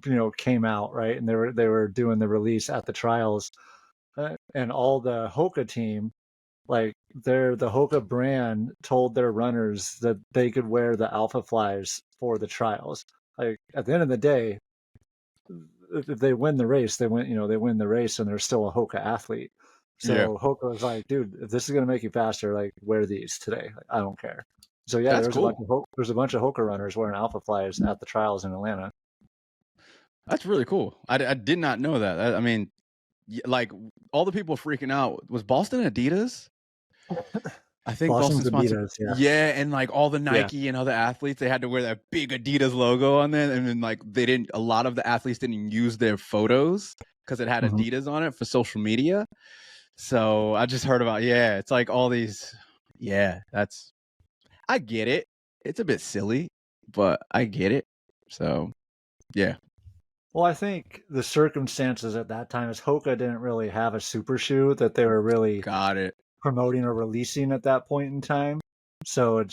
[SPEAKER 2] you know, came out, right? And they were doing the release at the trials. And all the Hoka team, like the Hoka brand told their runners that they could wear the Alpha Flies for the trials. Like at the end of the day, if they win the race, they win the race and they're still a Hoka athlete. So Hoka was like, dude, if this is going to make you faster, like wear these today. Like, I don't care. So yeah, there's a bunch of Hoka runners wearing Alpha Flies at the trials in Atlanta.
[SPEAKER 1] That's really cool. I did not know that. I mean, like all the people freaking out. Was Boston Adidas? I think Boston's
[SPEAKER 2] Adidas,
[SPEAKER 1] yeah, and like all the Nike and other athletes, they had to wear that big Adidas logo on there, and then like a lot of the athletes didn't use their photos because it had Adidas on it for social media. So I just heard about it's like all these, I get it. It's a bit silly, but I get it. So yeah.
[SPEAKER 2] Well, I think the circumstances at that time is Hoka didn't really have a super shoe that they were really promoting or releasing at that point in time. So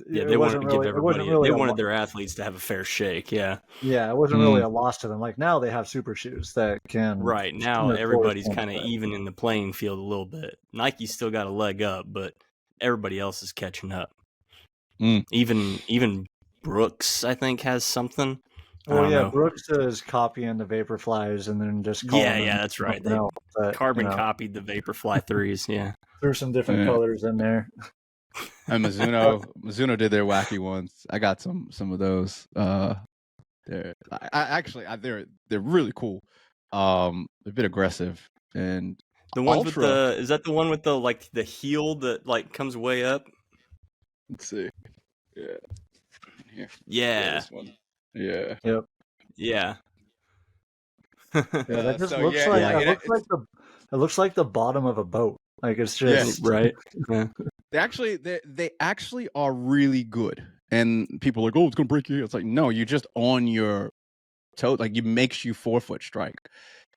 [SPEAKER 4] they wanted to give everybody. They wanted their athletes to have a fair shake. Yeah,
[SPEAKER 2] it wasn't really a loss to them. Like now they have super shoes that can.
[SPEAKER 4] Right now, everybody's kind of even in the playing field a little bit. Nike's still got a leg up, but everybody else is catching up. Even Brooks, I think, has something.
[SPEAKER 2] Oh yeah, Brooks is copying the Vaporflies and then just calling them
[SPEAKER 4] that's right. They carbon copied the Vaporfly 3s. Yeah,
[SPEAKER 2] threw some different colors in there.
[SPEAKER 1] And Mizuno did their wacky ones. I got some of those. They're really cool. They're a bit aggressive and
[SPEAKER 4] the one with is that the one with the like the heel that like comes way up?
[SPEAKER 1] Let's see. Yeah. Here.
[SPEAKER 4] Yeah.
[SPEAKER 1] This one. Yeah.
[SPEAKER 2] Yep.
[SPEAKER 4] Yeah.
[SPEAKER 2] That just looks like it looks like the bottom of a boat. Like it's just
[SPEAKER 4] right. Yeah.
[SPEAKER 1] They actually are really good. And people are like, oh, it's gonna break your heel. It's like, no, you just on your toe, like it makes you 4-foot strike.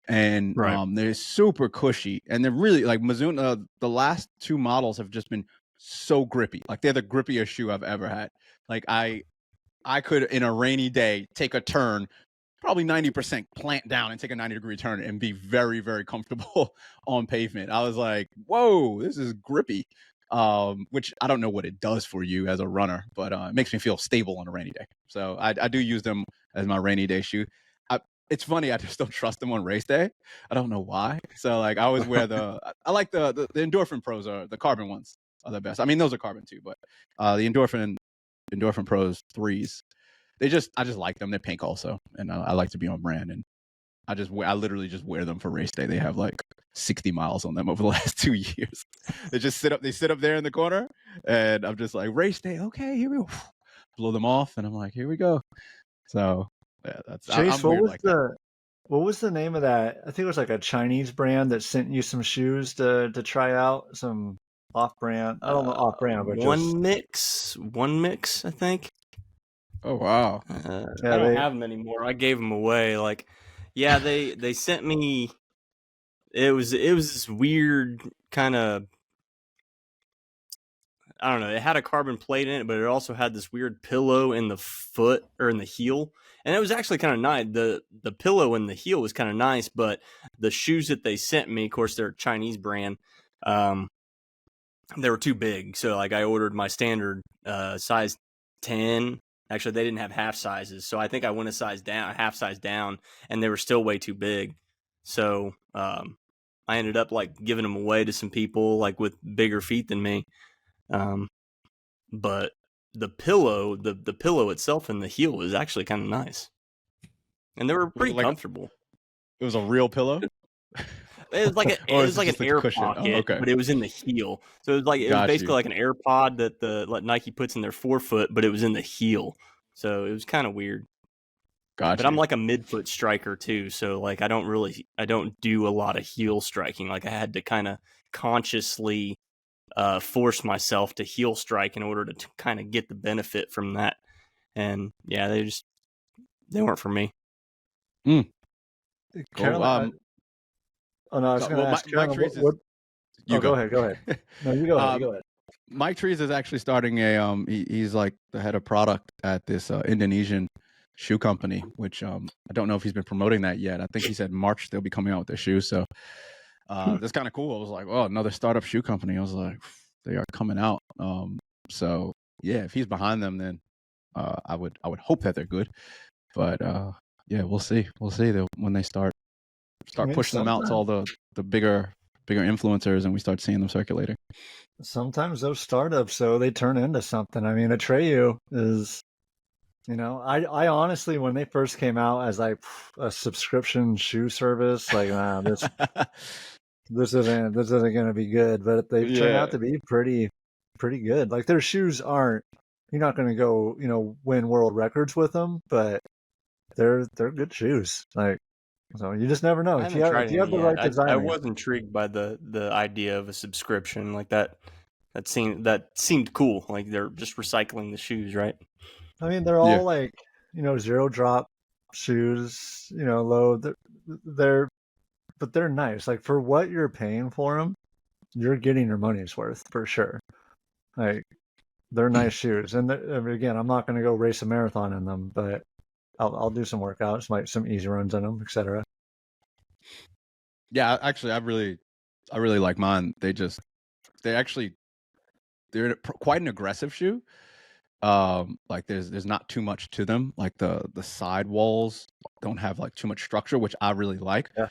[SPEAKER 1] and
[SPEAKER 4] Right.
[SPEAKER 1] they're super cushy, and they're really like Mizuno. The last two models have just been so grippy. Like they're the grippiest shoe I've ever had. Like I could in a rainy day take a turn, probably 90% plant down and take a 90-degree turn and be very, very comfortable on pavement. I was like, whoa, this is grippy. Which I don't know what it does for you as a runner, but it makes me feel stable on a rainy day. So I do use them as my rainy day shoe. It's funny, I just don't trust them on race day. I don't know why. So like I always wear I like the Endorphin Pros, are the carbon ones are the best. I mean, those are carbon too, but the Endorphin Pros 3s, I just like them. They're pink also, and I like to be on brand. And I literally just wear them for race day. They have like 60 miles on them over the last 2 years. They sit up there in the corner, and I'm just like, race day, okay, here we go. Blow them off, and I'm like, here we go. So yeah,
[SPEAKER 2] Chase,
[SPEAKER 1] I'm weird like that.
[SPEAKER 2] what was the name of that? I think it was like a Chinese brand that sent you some shoes to try out, some off-brand. I don't know off-brand, but
[SPEAKER 4] One Mix, I think.
[SPEAKER 1] Oh wow.
[SPEAKER 4] I
[SPEAKER 2] Yeah,
[SPEAKER 4] don't have them anymore. I gave them away. Like, yeah, they sent me. It was this weird kind of. I don't know. It had a carbon plate in it, but it also had this weird pillow in the foot or in the heel, and it was actually kind of nice. The pillow in the heel was kind of nice, but the shoes that they sent me, of course, they're a Chinese brand. They were too big, so like I ordered my standard size 10. Actually, they didn't have half sizes, so I think I went a half size down, and they were still way too big. So I ended up like giving them away to some people like with bigger feet than me. But the pillow, the pillow itself in the heel was actually kind of nice, and they were pretty comfortable.
[SPEAKER 1] It was a real pillow.
[SPEAKER 4] It was like an air pocket, but it was in the heel. So it was basically like an AirPod that Nike puts in their forefoot, but it was in the heel. So it was kind of weird.
[SPEAKER 1] Gotcha.
[SPEAKER 4] But I'm like a midfoot striker too, so like I don't do a lot of heel striking. Like I had to kind of consciously force myself to heel strike in order to kind of get the benefit from that. And yeah, they weren't for me.
[SPEAKER 2] Caroline, oh no, I was going to ask Caroline, go ahead. No, you go ahead. Go ahead.
[SPEAKER 1] Mike Trees is actually starting he's like the head of product at this Indonesian shoe company, which I don't know if he's been promoting that yet. I think he said March they'll be coming out with their shoes. So that's kind of cool. I was like, oh, another startup shoe company. I was like, they are coming out. So yeah, if he's behind them, then I would hope that they're good. But yeah, we'll see. When they start pushing them out to all the bigger influencers, and we start seeing them circulating.
[SPEAKER 2] Sometimes those startups, though, they turn into something. I mean, Astrailia is, I honestly, when they first came out as like a subscription shoe service, like, nah, this isn't going to be good. But they've turned out to be pretty good. Like their shoes you're not going to go, win world records with them, but they're good shoes. Like, so you just never know. If you have the right design.
[SPEAKER 4] I was intrigued by the idea of a subscription like that. That seemed cool. Like they're just recycling the shoes, right?
[SPEAKER 2] I mean, they're all like, zero drop shoes, low. But they're nice. Like for what you're paying for them, you're getting your money's worth for sure. Like they're nice shoes. And again, I'm not going to go race a marathon in them, but I'll do some workouts, like some easy runs in them, etc.
[SPEAKER 1] Yeah, actually, I really like mine. They're quite an aggressive shoe. Like there's not too much to them. Like the side walls don't have like too much structure, which I really like. Yeah.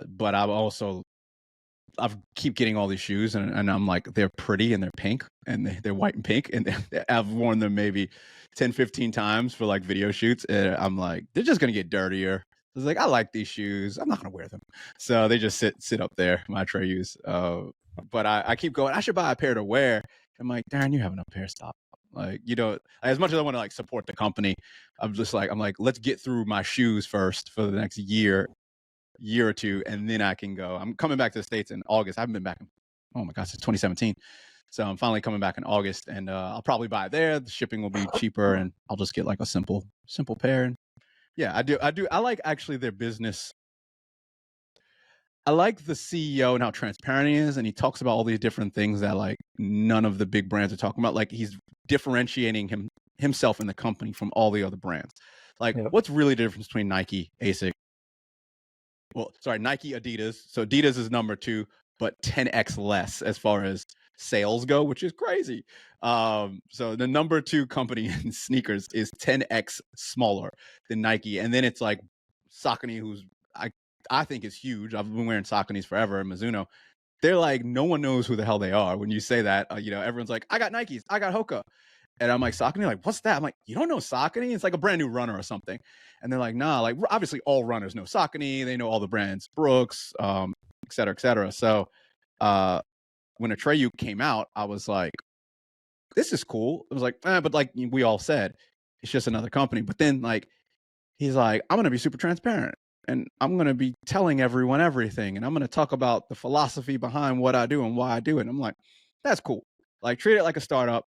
[SPEAKER 1] But I keep getting all these shoes, and I'm like, they're pretty and they're pink and they're white and pink, and I've worn them maybe 10, 15 times for like video shoots, and I'm like, they're just gonna get dirtier. I was like, I like these shoes, I'm not gonna wear them, so they just sit up there, my Astrailia. But I keep going, I should buy a pair to wear. I'm like, Daren, you have enough pair, stop. Like, as much as I want to like support the company, I'm like, let's get through my shoes first for the next year or two, and then I can go. I'm coming back to the States in August. I haven't been back oh my gosh, it's 2017. So I'm finally coming back in August, and I'll probably buy it there. The shipping will be cheaper, and I'll just get like a simple pair. And yeah, I do. I like actually their business I like the CEO and how transparent he is, and he talks about all these different things that like none of the big brands are talking about. Like he's differentiating himself in the company from all the other brands. Like, what's really the difference between Nike, ASIC? Well, sorry, Nike, Adidas. So Adidas is number 2, but 10x less as far as sales go, which is crazy. So the number 2 company in sneakers is 10x smaller than Nike, and then it's like Saucony, who's I think is huge. I've been wearing Sauconys forever, Mizuno. They're like, no one knows who the hell they are. When you say that, everyone's like, I got Nikes, I got Hoka. And I'm like, Saucony? Like, what's that? I'm like, you don't know Saucony? It's like a brand new runner or something. And they're like, nah, like obviously all runners know Saucony. They know all the brands, Brooks, et cetera, et cetera. So when Astrailia came out, I was like, this is cool. It was like, but like we all said, it's just another company. But then like, he's like, I'm going to be super transparent. And I'm going to be telling everyone everything. And I'm going to talk about the philosophy behind what I do and why I do it. And I'm like, that's cool. Like, treat it like a startup.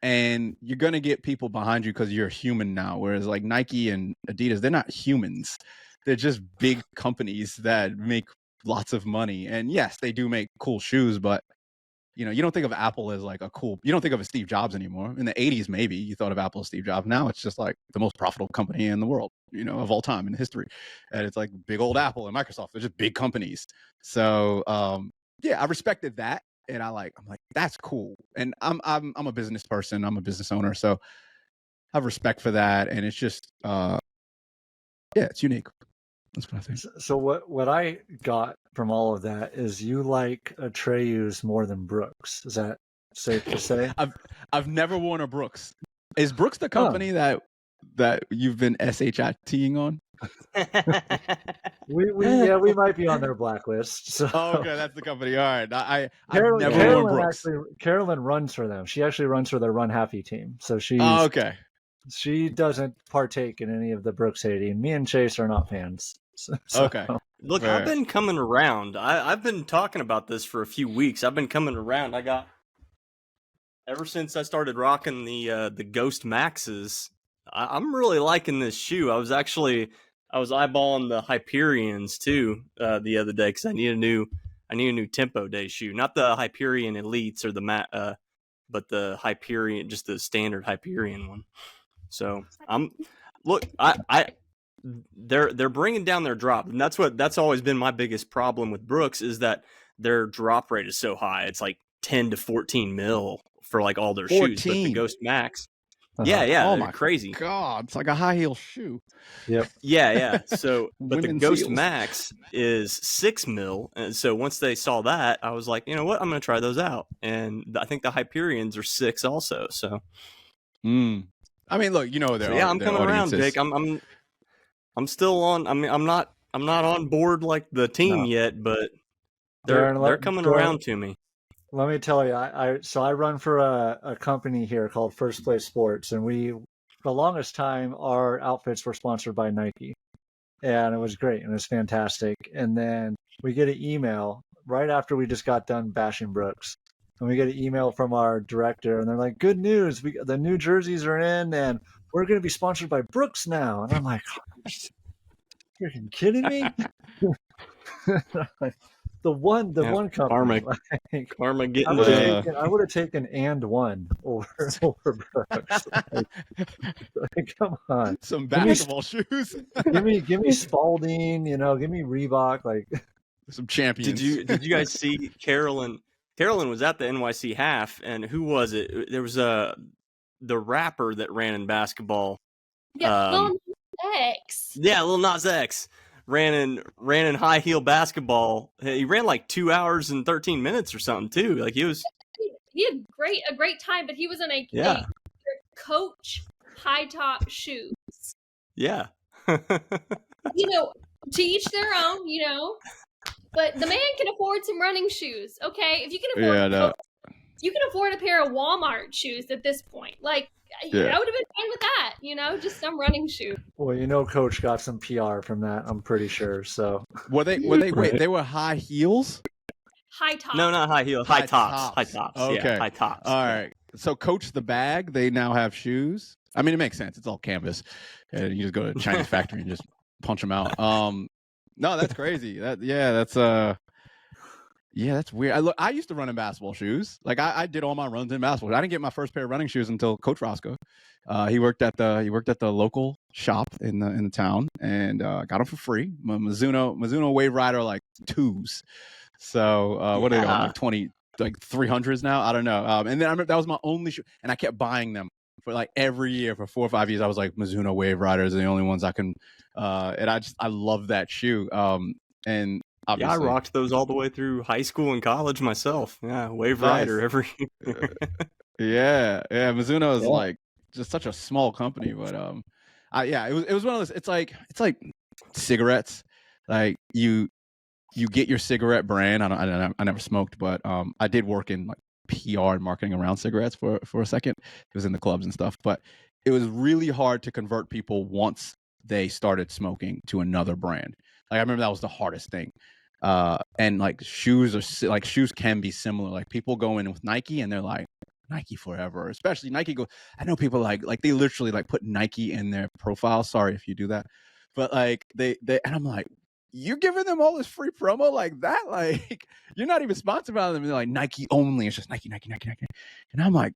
[SPEAKER 1] And you're going to get people behind you because you're human now. Whereas like Nike and Adidas, they're not humans. They're just big companies that make lots of money. And yes, they do make cool shoes. But, you don't think of Apple as like you don't think of it Steve Jobs anymore. In the 80s, maybe you thought of Apple as Steve Jobs. Now it's just like the most profitable company in the world, of all time in history. And it's like big old Apple and Microsoft. They're just big companies. So, yeah, I respected that. And I'm like, that's cool. And I'm a business person. I'm a business owner. So I have respect for that. And it's just, it's unique. That's what I think.
[SPEAKER 2] So what I got from all of that is you like Atreyu's more than Brooks. Is that safe to say?
[SPEAKER 1] I've never worn a Brooks. Is Brooks the company that you've been SHITing on?
[SPEAKER 2] we might be on their blacklist. So.
[SPEAKER 1] Oh, okay, that's the company. All right, I've never worn Brooks.
[SPEAKER 2] Carolyn runs for them. She actually runs for their Run Happy team. So she's
[SPEAKER 1] okay.
[SPEAKER 2] She doesn't partake in any of the Brooks hating. Me and Chase are not fans. So.
[SPEAKER 1] Okay.
[SPEAKER 4] Look,
[SPEAKER 1] Fair.
[SPEAKER 4] I've been coming around. I've been talking about this for a few weeks. I've been coming around. Ever since I started rocking the Ghost Maxes, I'm really liking this shoe. I was eyeballing the Hyperions too the other day because I need a new Tempo Day shoe, not the Hyperion Elites or but the Hyperion, just the standard Hyperion one. So they're bringing down their drop, and that's always been my biggest problem with Brooks is that their drop rate is so high. It's like 10 to 14 mil for like all their
[SPEAKER 1] 14.
[SPEAKER 4] shoes. But the Ghost Max,
[SPEAKER 1] oh
[SPEAKER 4] they're crazy.
[SPEAKER 1] God, it's like a high heel shoe.
[SPEAKER 2] Yep.
[SPEAKER 4] Yeah. So, but the Ghost
[SPEAKER 1] heels.
[SPEAKER 4] Max is 6 mil, and so once they saw that, I was like, you know what, I'm going to try those out. And I think the Hyperions are 6 also. So,
[SPEAKER 1] I mean, look,
[SPEAKER 4] I'm coming around, Jake. I'm still on. I mean, I'm not on board like the team yet, but they're coming around to me.
[SPEAKER 2] Let me tell you, I run for a company here called First Place Sports, and for the longest time, our outfits were sponsored by Nike, and it was great and it was fantastic. And then we get an email right after we just got done bashing Brooks, and we get an email from our director, and they're like, "Good news, the new jerseys are in, and we're going to be sponsored by Brooks now." And I'm like, "You're kidding me?" The one company.
[SPEAKER 4] Karma getting
[SPEAKER 2] I would have taken and one over Brooks. Like, come on.
[SPEAKER 1] Some basketball shoes.
[SPEAKER 2] Give me Spalding, give me Reebok, like
[SPEAKER 1] some champions.
[SPEAKER 4] Did you guys see Carolyn? Carolyn was at the NYC half, and who was it? There was the rapper that ran in basketball.
[SPEAKER 3] Yeah, Lil Nas X.
[SPEAKER 4] Yeah, Lil Nas X. Ran in high heel basketball. He ran like 2 hours and 13 minutes or something too. Like he had
[SPEAKER 3] a great time, but he was in a Coach high top shoes.
[SPEAKER 4] Yeah.
[SPEAKER 3] To each their own, But the man can afford some running shoes, okay? If you can afford you can afford a pair of Walmart shoes at this point. Like I would have been fine with that, just some running shoe.
[SPEAKER 2] Well, Coach got some PR from that, I'm pretty sure. So
[SPEAKER 1] were they wait, they were high heels?
[SPEAKER 3] High tops.
[SPEAKER 4] No, not high heels. High tops. High tops.
[SPEAKER 1] Okay.
[SPEAKER 4] Yeah, high tops.
[SPEAKER 1] All right. So Coach the bag, they now have shoes. I mean, it makes sense. It's all canvas. And you just go to a Chinese factory and just punch them out. No, that's crazy. That's Yeah, that's weird. I used to run in basketball shoes. Like I did all my runs in basketball. I didn't get my first pair of running shoes until Coach Roscoe. He worked at the local shop in the town, and got them for free. My Mizuno Wave Rider like 2s. So what are they on, like 20, like 300s now? I don't know. And then I remember that was my only shoe, and I kept buying them for like every year for 4 or 5 years. I was like, Mizuno Wave Riders are the only ones I can. And I love that shoe. And obviously,
[SPEAKER 4] I rocked those all the way through high school and college myself. Yeah, Wave
[SPEAKER 1] Nice.
[SPEAKER 4] Rider every.
[SPEAKER 1] yeah. Mizuno is like just such a small company, but it was one of those. It's like cigarettes. Like you get your cigarette brand. I never smoked, but I did work in like PR and marketing around cigarettes for a second. It was in the clubs and stuff, but it was really hard to convert people once they started smoking to another brand. Like I remember that was the hardest thing. And like shoes can be similar. Like people go in with Nike and they're like Nike forever, especially Nike. I know people like they literally like put Nike in their profile. Sorry if you do that, but like they and I'm like, you're giving them all this free promo like that? Like you're not even sponsored by them. They're like Nike only. It's just Nike. And I'm like,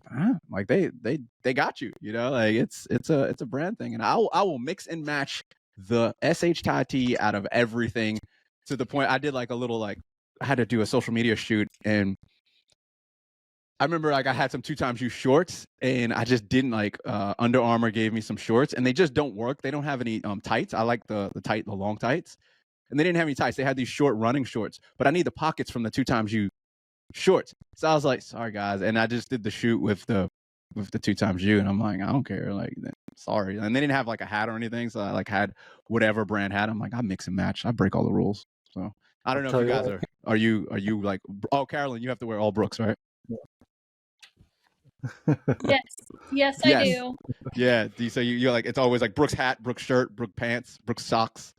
[SPEAKER 1] like they got you, you know, like it's a brand thing. And I will mix and match the SHIT out of everything, to the point I did like a little, like I had to do a social media shoot, and I remember like I had some 2XU shorts, and I just didn't like Under Armour gave me some shorts, and they just don't work. They don't have any tights. I like the long tights, and they didn't have any tights. They had these short running shorts, but I need the pockets from the 2XU shorts. So I was like, sorry guys, and I just did the shoot with the 2XU, and I'm like, I don't care, like sorry. And they didn't have like a hat or anything, so I like had whatever brand hat. I'm like, I mix and match. I break all the rules. So I don't know if you guys are you like, oh, Carolyn, you have to wear all Brooks, right?
[SPEAKER 3] Yes, I do.
[SPEAKER 1] Yeah. So you're like, it's always like Brooks hat, Brooks shirt, Brooks pants, Brooks socks.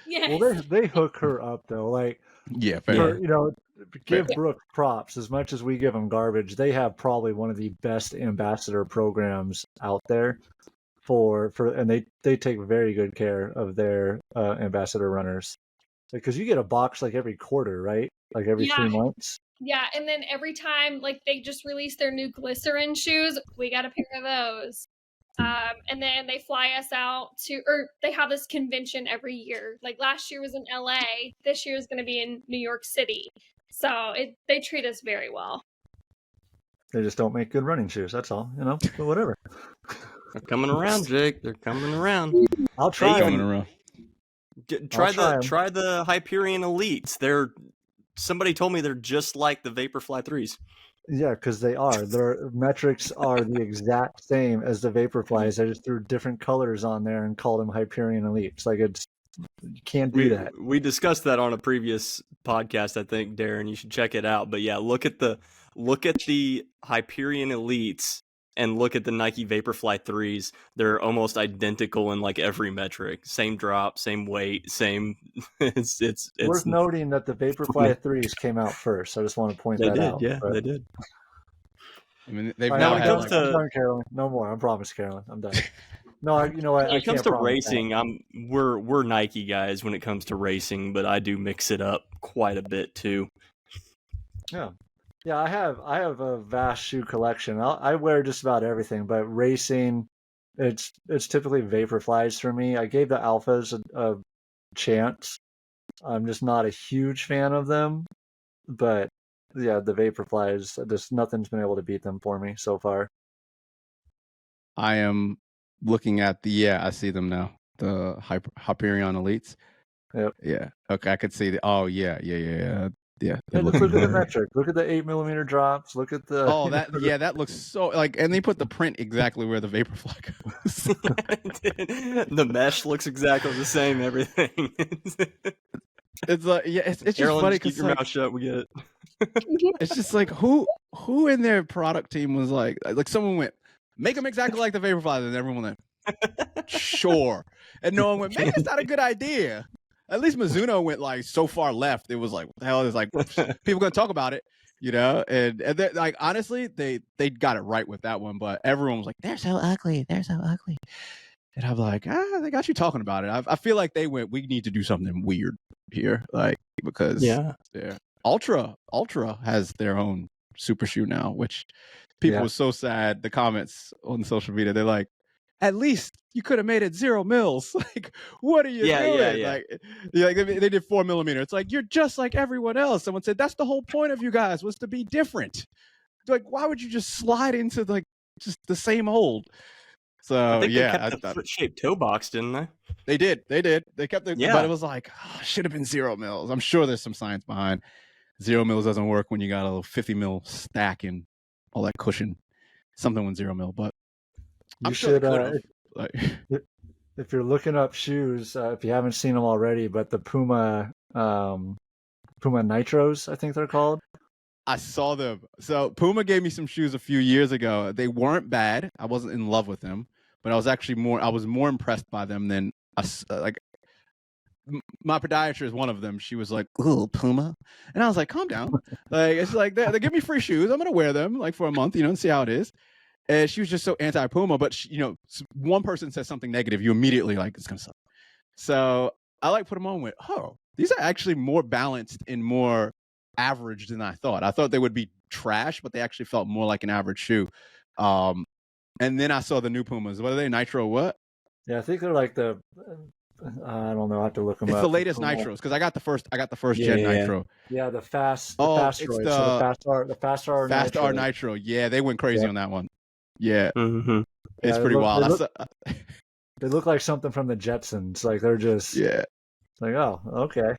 [SPEAKER 3] Yes.
[SPEAKER 2] Well, they hook her up though. Like,
[SPEAKER 1] yeah, fair.
[SPEAKER 2] You know, give Brooke props as much as we give them garbage. They have probably one of the best ambassador programs out there and they take very good care of their ambassador runners, because you get a box like every quarter, right? Like every 3 months.
[SPEAKER 3] Yeah, and then every time like they just release their new glycerin shoes, we got a pair of those. And then they fly us out or they have this convention every year. Like last year was in LA. This year is going to be in New York City. So they treat us very well.
[SPEAKER 2] They just don't make good running shoes. That's all, you know, but whatever.
[SPEAKER 4] They're coming around, Jake. They're coming around.
[SPEAKER 2] I'll try them.
[SPEAKER 1] Coming around.
[SPEAKER 4] Try the Hyperion Elites. Somebody told me they're just like the Vaporfly 3s.
[SPEAKER 2] Yeah, because they are. Their metrics are the exact same as the Vaporflies. I just threw different colors on there and called them Hyperion Elites. Like you can't do that.
[SPEAKER 4] We discussed that on a previous podcast, I think, Daren. You should check it out. But yeah, look at the Hyperion Elites and look at the Nike Vaporfly 3s. They're almost identical in like every metric. Same drop, same weight, same. It's
[SPEAKER 2] worth noting that the Vaporfly 3s came out first. I just want to point that out.
[SPEAKER 4] Yeah, they did.
[SPEAKER 1] I mean, they've
[SPEAKER 2] now had. I'm done, Carolyn. No more. I promise, Carolyn. I'm done. No, you know what?
[SPEAKER 4] When it comes to racing, we're Nike guys when it comes to racing, but I do mix it up quite a bit too.
[SPEAKER 2] Yeah. Yeah, I have a vast shoe collection. I wear just about everything, but racing, it's typically Vaporflies for me. I gave the Alphas a chance. I'm just not a huge fan of them, but yeah, the Vaporflies, just nothing's been able to beat them for me so far.
[SPEAKER 1] I am looking at I see them now. The Hyperion Elites.
[SPEAKER 2] Yep.
[SPEAKER 1] Yeah. Okay, I could see the. Oh yeah. Yeah,
[SPEAKER 2] look at the metric. Look at the 8mm drops. Look at the.
[SPEAKER 1] Oh, that looks so like, and they put the print exactly where the Vaporfly goes.
[SPEAKER 4] The mesh looks exactly the same. Everything.
[SPEAKER 1] It's like, yeah, it's just
[SPEAKER 4] Carolyn,
[SPEAKER 1] funny.
[SPEAKER 4] keep your mouth shut. We get it.
[SPEAKER 1] It's just like who in their product team was like someone went, make them exactly like the Vaporfly, and everyone went, sure, and no one went, maybe it's not a good idea. At least Mizuno went like so far left. It was like, what the hell is like people gonna talk about it, you know? And like honestly, they got it right with that one, but everyone was like, they're so ugly. And I'm like, they got you talking about it. I feel like they went, we need to do something weird here, like because Ultra has their own super shoe now, which people were so sad. The comments on social media, they're like, at least you could have made it 0 mils. Like, what are you doing?
[SPEAKER 4] Yeah.
[SPEAKER 1] Like they did 4 millimeter. It's like, you're just like everyone else. Someone said, that's the whole point of you guys, was to be different. Like, why would you just slide into like just the same old? So
[SPEAKER 4] I think they kept the foot-shaped toe box, didn't they?
[SPEAKER 1] They did. They kept it, but it was like, should have been 0 mils. I'm sure there's some science behind 0 mils doesn't work when you got a little 50 mil stack and all that cushion. Something with 0 mil, but
[SPEAKER 2] you should. If you're looking up shoes, if you haven't seen them already, but the Puma Nitros, I think they're called.
[SPEAKER 1] I saw them. So Puma gave me some shoes a few years ago. They weren't bad. I wasn't in love with them, but I was more impressed by them than like my podiatrist, one of them. She was like, "Ooh, Puma," and I was like, "Calm down." Like, it's like they give me free shoes. I'm gonna wear them like for a month, and see how it is. And she was just so anti Puma. But one person says something negative, you immediately like, it's gonna suck. So I like put them on with, oh, these are actually more balanced and more average than I thought. I thought they would be trash, but they actually felt more like an average shoe. And then I saw the new Pumas. What are they? Nitro what?
[SPEAKER 2] Yeah, I think they're like the I don't know. I have to look them up.
[SPEAKER 1] It's the latest Nitros because I got the first gen Nitro.
[SPEAKER 2] Yeah, the fast the fast R
[SPEAKER 1] Nitro. Yeah, they went crazy on that one. Yeah, it's pretty wild.
[SPEAKER 2] They look like something from the Jetsons. Like they're just like, oh, okay.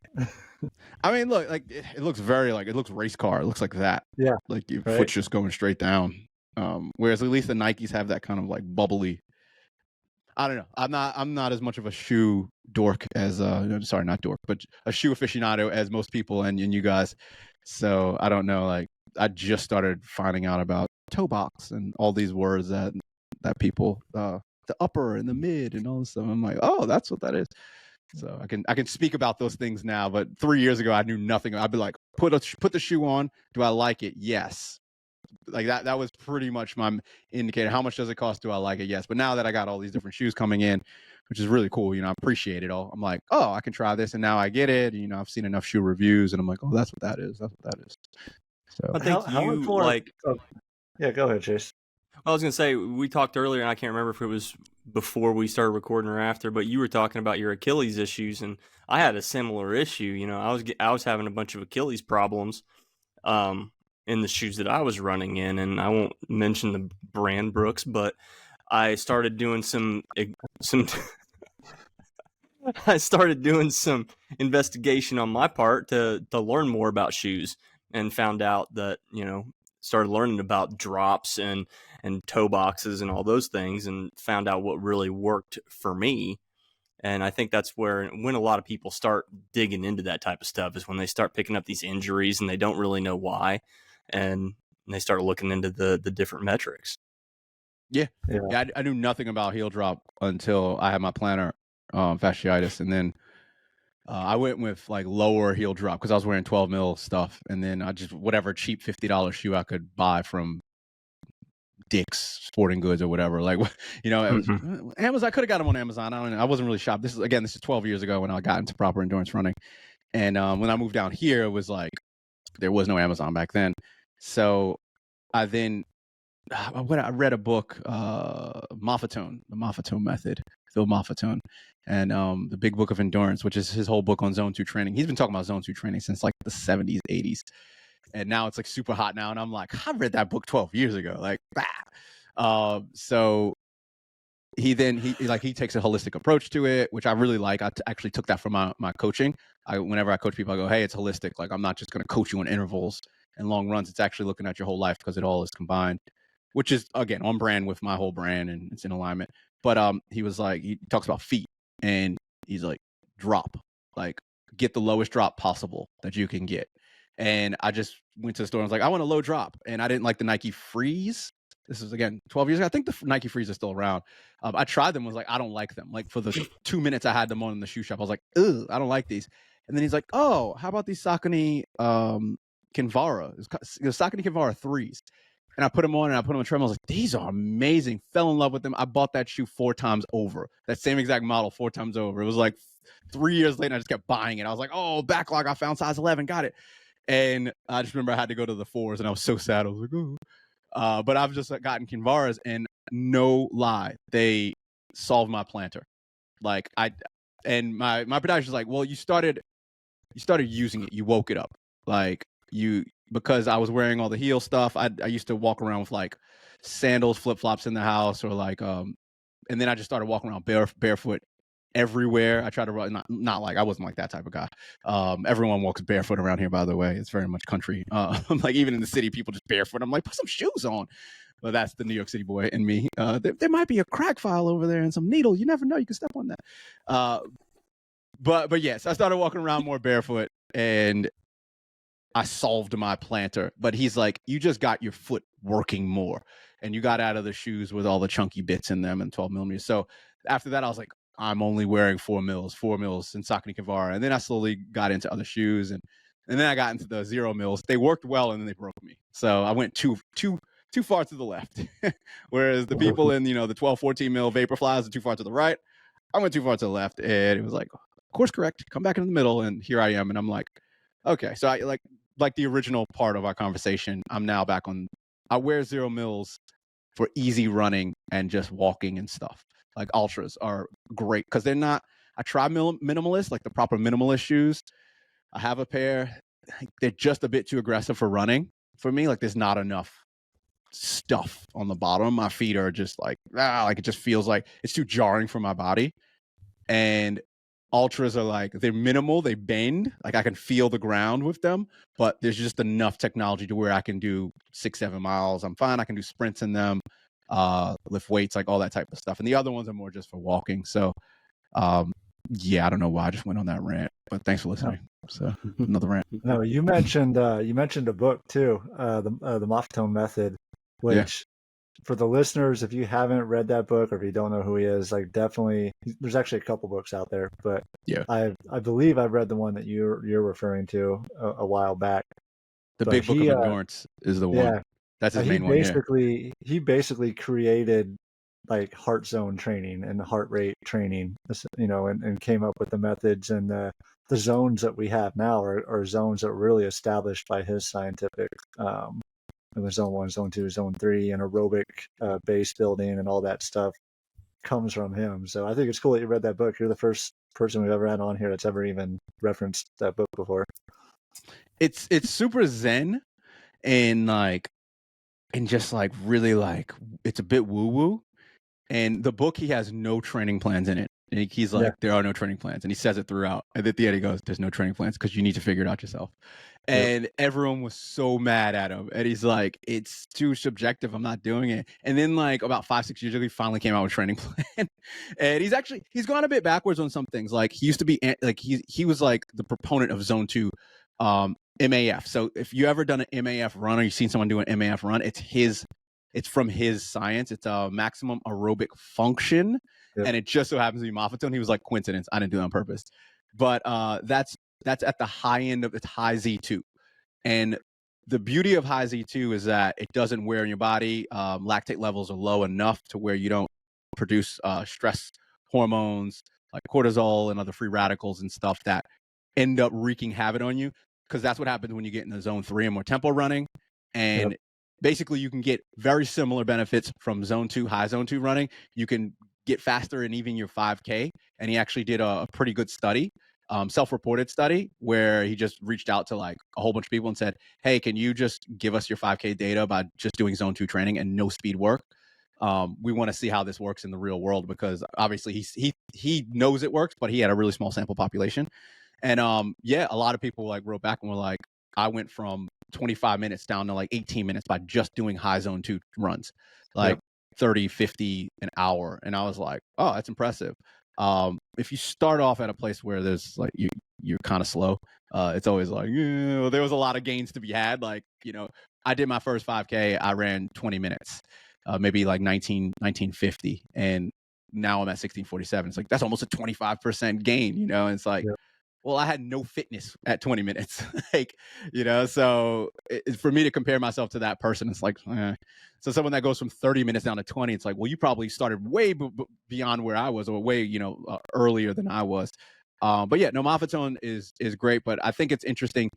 [SPEAKER 1] I mean, look, like it looks very like, it looks race car. It looks like that.
[SPEAKER 2] Yeah,
[SPEAKER 1] like your foot's just going straight down. Whereas at least the Nikes have that kind of like bubbly. I don't know. I'm not as much of a shoe dork as sorry, not dork, but a shoe aficionado as most people and you guys. So I don't know. Like I just started finding out about toe box and all these words that people the upper and the mid and all this stuff. I'm like, oh, that's what that is. So I can speak about those things now. But 3 years ago, I knew nothing. I'd be like, put the shoe on. Do I like it? Yes. Like that was pretty much my indicator. How much does it cost? Do I like it? Yes. But now that I got all these different shoes coming in, which is really cool, I appreciate it all. I'm like, oh, I can try this, and now I get it. I've seen enough shoe reviews, and I'm like, oh, that's what that is. That's what that is. So
[SPEAKER 4] I think
[SPEAKER 2] yeah, go ahead, Chase.
[SPEAKER 4] I was gonna say, we talked earlier, and I can't remember if it was before we started recording or after, but you were talking about your Achilles issues, and I had a similar issue. I was having a bunch of Achilles problems. In the shoes that I was running in, and I won't mention the brand Brooks, but I started doing some I started doing some investigation on my part to learn more about shoes, and found out that, started learning about drops and toe boxes and all those things, and found out what really worked for me. And I think that's when a lot of people start digging into that type of stuff, is when they start picking up these injuries and they don't really know why. And they start looking into the different metrics.
[SPEAKER 1] Yeah. I knew nothing about heel drop until I had my plantar fasciitis, and then I went with like lower heel drop because I was wearing 12 mil stuff, and then I just whatever cheap $50 shoe I could buy from Dick's Sporting Goods or whatever. Like, it was Amazon. I could have got them on Amazon. I wasn't really shopped. This is 12 years ago when I got into proper endurance running, and when I moved down here, it was like there was no Amazon back then. So I read a book, Moffatone, the Moffatone method, Phil Moffatone, and the Big Book of Endurance, which is his whole book on Zone 2 training. He's been talking about Zone 2 training since like the 70s, 80s. And now it's like super hot now. And I'm like, I read that book 12 years ago. Like, so he takes a holistic approach to it, which I really like. I actually took that from my coaching. Whenever I coach people, I go, hey, it's holistic. Like, I'm not just going to coach you on intervals and long runs. It's actually looking at your whole life because it all is combined, which is, again, on brand with my whole brand, and it's in alignment. But he was like, he talks about feet, and he's like, drop, like get the lowest drop possible that you can get. And I just went to the store and was like, I want a low drop. And I didn't like the Nike Freeze. This is, again, 12 years ago. I think the Nike Freeze are still around. I tried them, was like, I don't like them. Like, for the 2 minutes I had them on in the shoe shop, I was like, ugh, I don't like these. And then he's like, oh, how about these Saucony Kinvara? Saucony Kinvara 3s. And I put them on, and I put them on treadmill. I was like, these are amazing. Fell in love with them. I bought that shoe 4 times over. That same exact model 4 times over. It was like 3 years later, I just kept buying it. I was like, oh, backlog. I found size 11. Got it. And I just remember I had to go to the 4s, and I was so sad. I was like, ooh. But I've just gotten Kinvaras, and no lie, they solved my plantar. Like and my podiatrist was like, well, you started using it. You woke it up. Like because I was wearing all the heel stuff. I used to walk around with like sandals, flip flops in the house, or like and then I just started walking around barefoot everywhere. I tried to run, not like I wasn't like that type of guy. Everyone walks barefoot around here, by the way. It's very much country. Like even in the city, people just barefoot. I'm like, put some shoes on. Well, that's the New York City boy in me. There might be a crack file over there and some needle. You never know. You can step on that. But yes, I started walking around more barefoot, and I solved my plantar. But he's like, you just got your foot working more, and you got out of the shoes with all the chunky bits in them and 12 millimeters. So after that, I was like, I'm only wearing 4 mils in Saucony Kinvara. And then I slowly got into other shoes, and then I got into the 0 mils. They worked well, and then they broke me. So I went too far to the left. Whereas the people in, the 12, 14 mil Vaporflies are too far to the right. I went too far to the left, and it was like, course correct, come back in the middle, and here I am. And I'm like, okay. So I like the original part of our conversation, I'm now back on, I wear 0 mils for easy running and just walking and stuff. Like ultras are great because they're not, I try minimalist, like the proper minimalist shoes. I have a pair. They're just a bit too aggressive for running for me. Like there's not enough stuff on the bottom. My feet are just like it just feels like it's too jarring for my body. And ultras are like, they're minimal, they bend, like I can feel the ground with them, but there's just enough technology to where I can do 6-7 miles. I'm fine. I can do sprints in them, lift weights, like all that type of stuff. And the other ones are more just for walking. So yeah, I don't know why I just went on that rant, but thanks for listening. So another rant.
[SPEAKER 2] No, you mentioned a book too, the Moffatone Method, which for the listeners, if you haven't read that book or if you don't know who he is, like definitely, there's actually a couple books out there, but
[SPEAKER 1] yeah,
[SPEAKER 2] I believe I've read the one that you're referring to a while back.
[SPEAKER 1] The Big Book of Endurance is the one. Yeah, that's his main one.
[SPEAKER 2] He basically created like heart zone training and heart rate training, and came up with the methods, and the zones that we have now are zones that were really established by his scientific. The zone 1, zone 2, zone 3, and aerobic base building and all that stuff comes from him. So I think it's cool that you read that book. You're the first person we've ever had on here that's ever even referenced that book before. It's
[SPEAKER 1] super zen and just like really like it's a bit woo woo. And the book, he has no training plans in it. And he's like, there are no training plans. And he says it throughout. And at the end, he goes, there's no training plans because you need to figure it out yourself. And everyone was so mad at him. And he's like, it's too subjective. I'm not doing it. And then like about 5-6 years ago, he finally came out with a training plan. And he's gone a bit backwards on some things. Like he used to be like, he was like the proponent of zone 2 MAF. So if you ever done an MAF run or you've seen someone do an MAF run, it's from his science. It's a maximum aerobic function. And it just so happens to be Moffatone. He was like, coincidence. I didn't do that on purpose. But that's at the high end of its high Z2. And the beauty of high Z2 is that it doesn't wear in your body. Lactate levels are low enough to where you don't produce stress hormones like cortisol and other free radicals and stuff that end up wreaking havoc on you. Because that's what happens when you get into zone 3 and more tempo running. And basically you can get very similar benefits from zone 2, high zone 2 running. You can get faster in even your 5K. And he actually did a pretty good study, self-reported study, where he just reached out to like a whole bunch of people and said, hey, can you just give us your 5K data by just doing zone 2 training and no speed work? We want to see how this works in the real world, because obviously he knows it works, but he had a really small sample population. And a lot of people like wrote back and were like, I went from 25 minutes down to like 18 minutes by just doing high zone 2 runs, like 30, 50 an hour. And I was like, oh, that's impressive. If you start off at a place where there's like, you're kind of slow, it's always like, there was a lot of gains to be had. Like, I did my first 5K, I ran 20 minutes, maybe like 1950. And now I'm at 1647. It's like, that's almost a 25% gain, and it's like, well, I had no fitness at 20 minutes, so for me to compare myself to that person, it's like, So someone that goes from 30 minutes down to 20, it's like, well, you probably started way beyond where I was, or way, earlier than I was. But yeah, no, Moffatone is great, but I think it's interesting.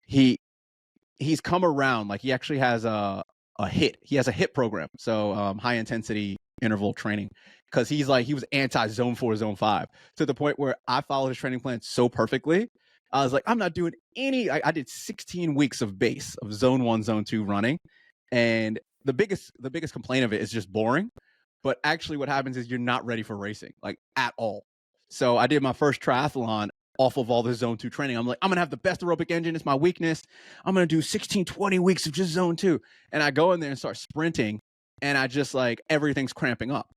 [SPEAKER 1] he's come around. Like he actually has a HIIT program, so high intensity interval training, because he was anti zone 4, zone 5 to the point where I followed his training plan so perfectly. I was like, I'm not doing any. I did 16 weeks of base of zone 1, zone 2 running, and the biggest complaint of it is just boring. But actually, what happens is you're not ready for racing, like at all. So I did my first triathlon off of all this zone 2 training. I'm like, I'm gonna have the best aerobic engine. It's my weakness. I'm gonna do 16, 20 weeks of just zone 2. And I go in there and start sprinting, and I just like everything's cramping up.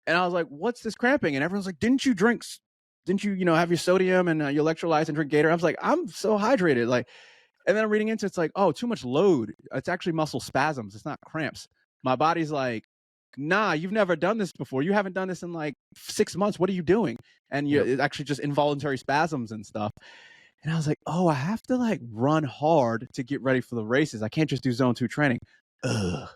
[SPEAKER 1] And I was like, what's this cramping? And everyone's like, didn't you have your sodium and your electrolytes and drink Gator? I was like, I'm so hydrated. Like, and then I'm reading into it's like, oh, too much load. It's actually muscle spasms. It's not cramps. My body's like, nah, you've never done this before. You haven't done this in like 6 months. What are you doing? And it's actually just involuntary spasms and stuff. And I was like, oh, I have to like run hard to get ready for the races. I can't just do zone 2 training. Ugh.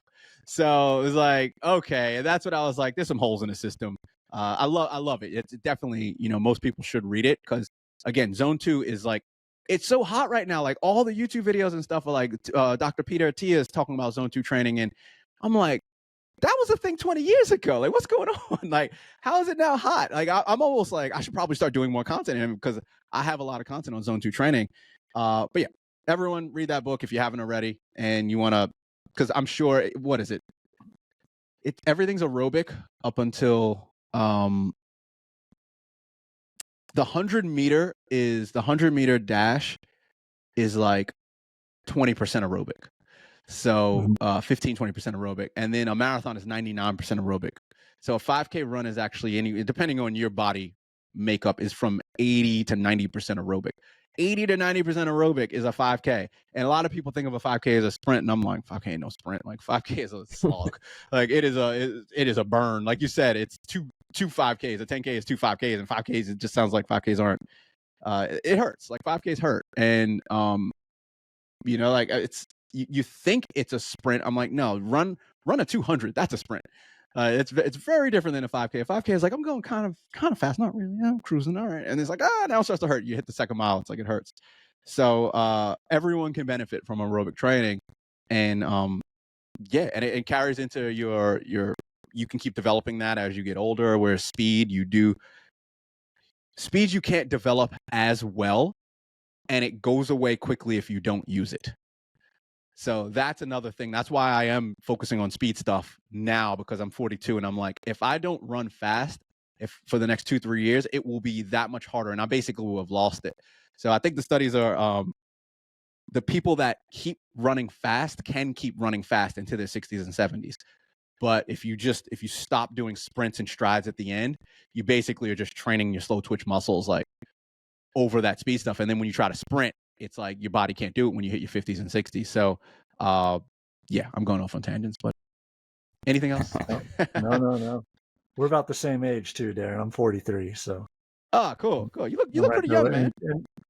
[SPEAKER 1] So it was like, okay. And that's what I was like, there's some holes in the system. I love it. It's definitely, most people should read it, because again, zone 2 is like, it's so hot right now. Like all the YouTube videos and stuff are like Dr. Peter Attia is talking about zone 2 training. And I'm like, that was a thing 20 years ago. Like, what's going on? Like, how is it now hot? Like, I'm almost like, I should probably start doing more content in it, because I have a lot of content on zone 2 training. But yeah, everyone read that book if you haven't already, and you want to, because I'm sure, what is it? Everything's aerobic up until the 100-meter dash is like 20% aerobic. So 15-20% aerobic, and then a marathon is 99% aerobic. So a 5K run is actually, depending on your body makeup, is from 80 to 90% aerobic. 80 to 90% aerobic is a 5K, and a lot of people think of a 5K as a sprint, and I'm like, 5K ain't no sprint. Like 5K is a slog. Like it is a burn. Like you said, it's two 5Ks. A 10K is 2 5Ks, and 5Ks, it just sounds like 5Ks aren't. It hurts. Like 5Ks hurt, and like it's. You think it's a sprint. I'm like, no, run a 200. That's a sprint. It's very different than a 5K. A 5K is like, I'm going kind of fast. Not really. I'm cruising. All right. And it's like, now it starts to hurt. You hit the second mile. It's like, it hurts. So everyone can benefit from aerobic training. And and it carries into you can keep developing that as you get older, where speed you can't develop as well. And it goes away quickly if you don't use it. So that's another thing. That's why I am focusing on speed stuff now, because I'm 42 and I'm like, if I don't run fast, for the next 2-3 years, it will be that much harder, and I basically will have lost it. So I think the studies are the people that keep running fast can keep running fast into their 60s and 70s. But if you stop doing sprints and strides at the end, you basically are just training your slow twitch muscles like over that speed stuff. And then when you try to sprint, it's like your body can't do it when you hit your 50s and 60s. So, yeah, I'm going off on tangents, but anything else?
[SPEAKER 2] No. We're about the same age too, Daren. I'm 43, so.
[SPEAKER 1] Oh, cool. You look pretty young, man.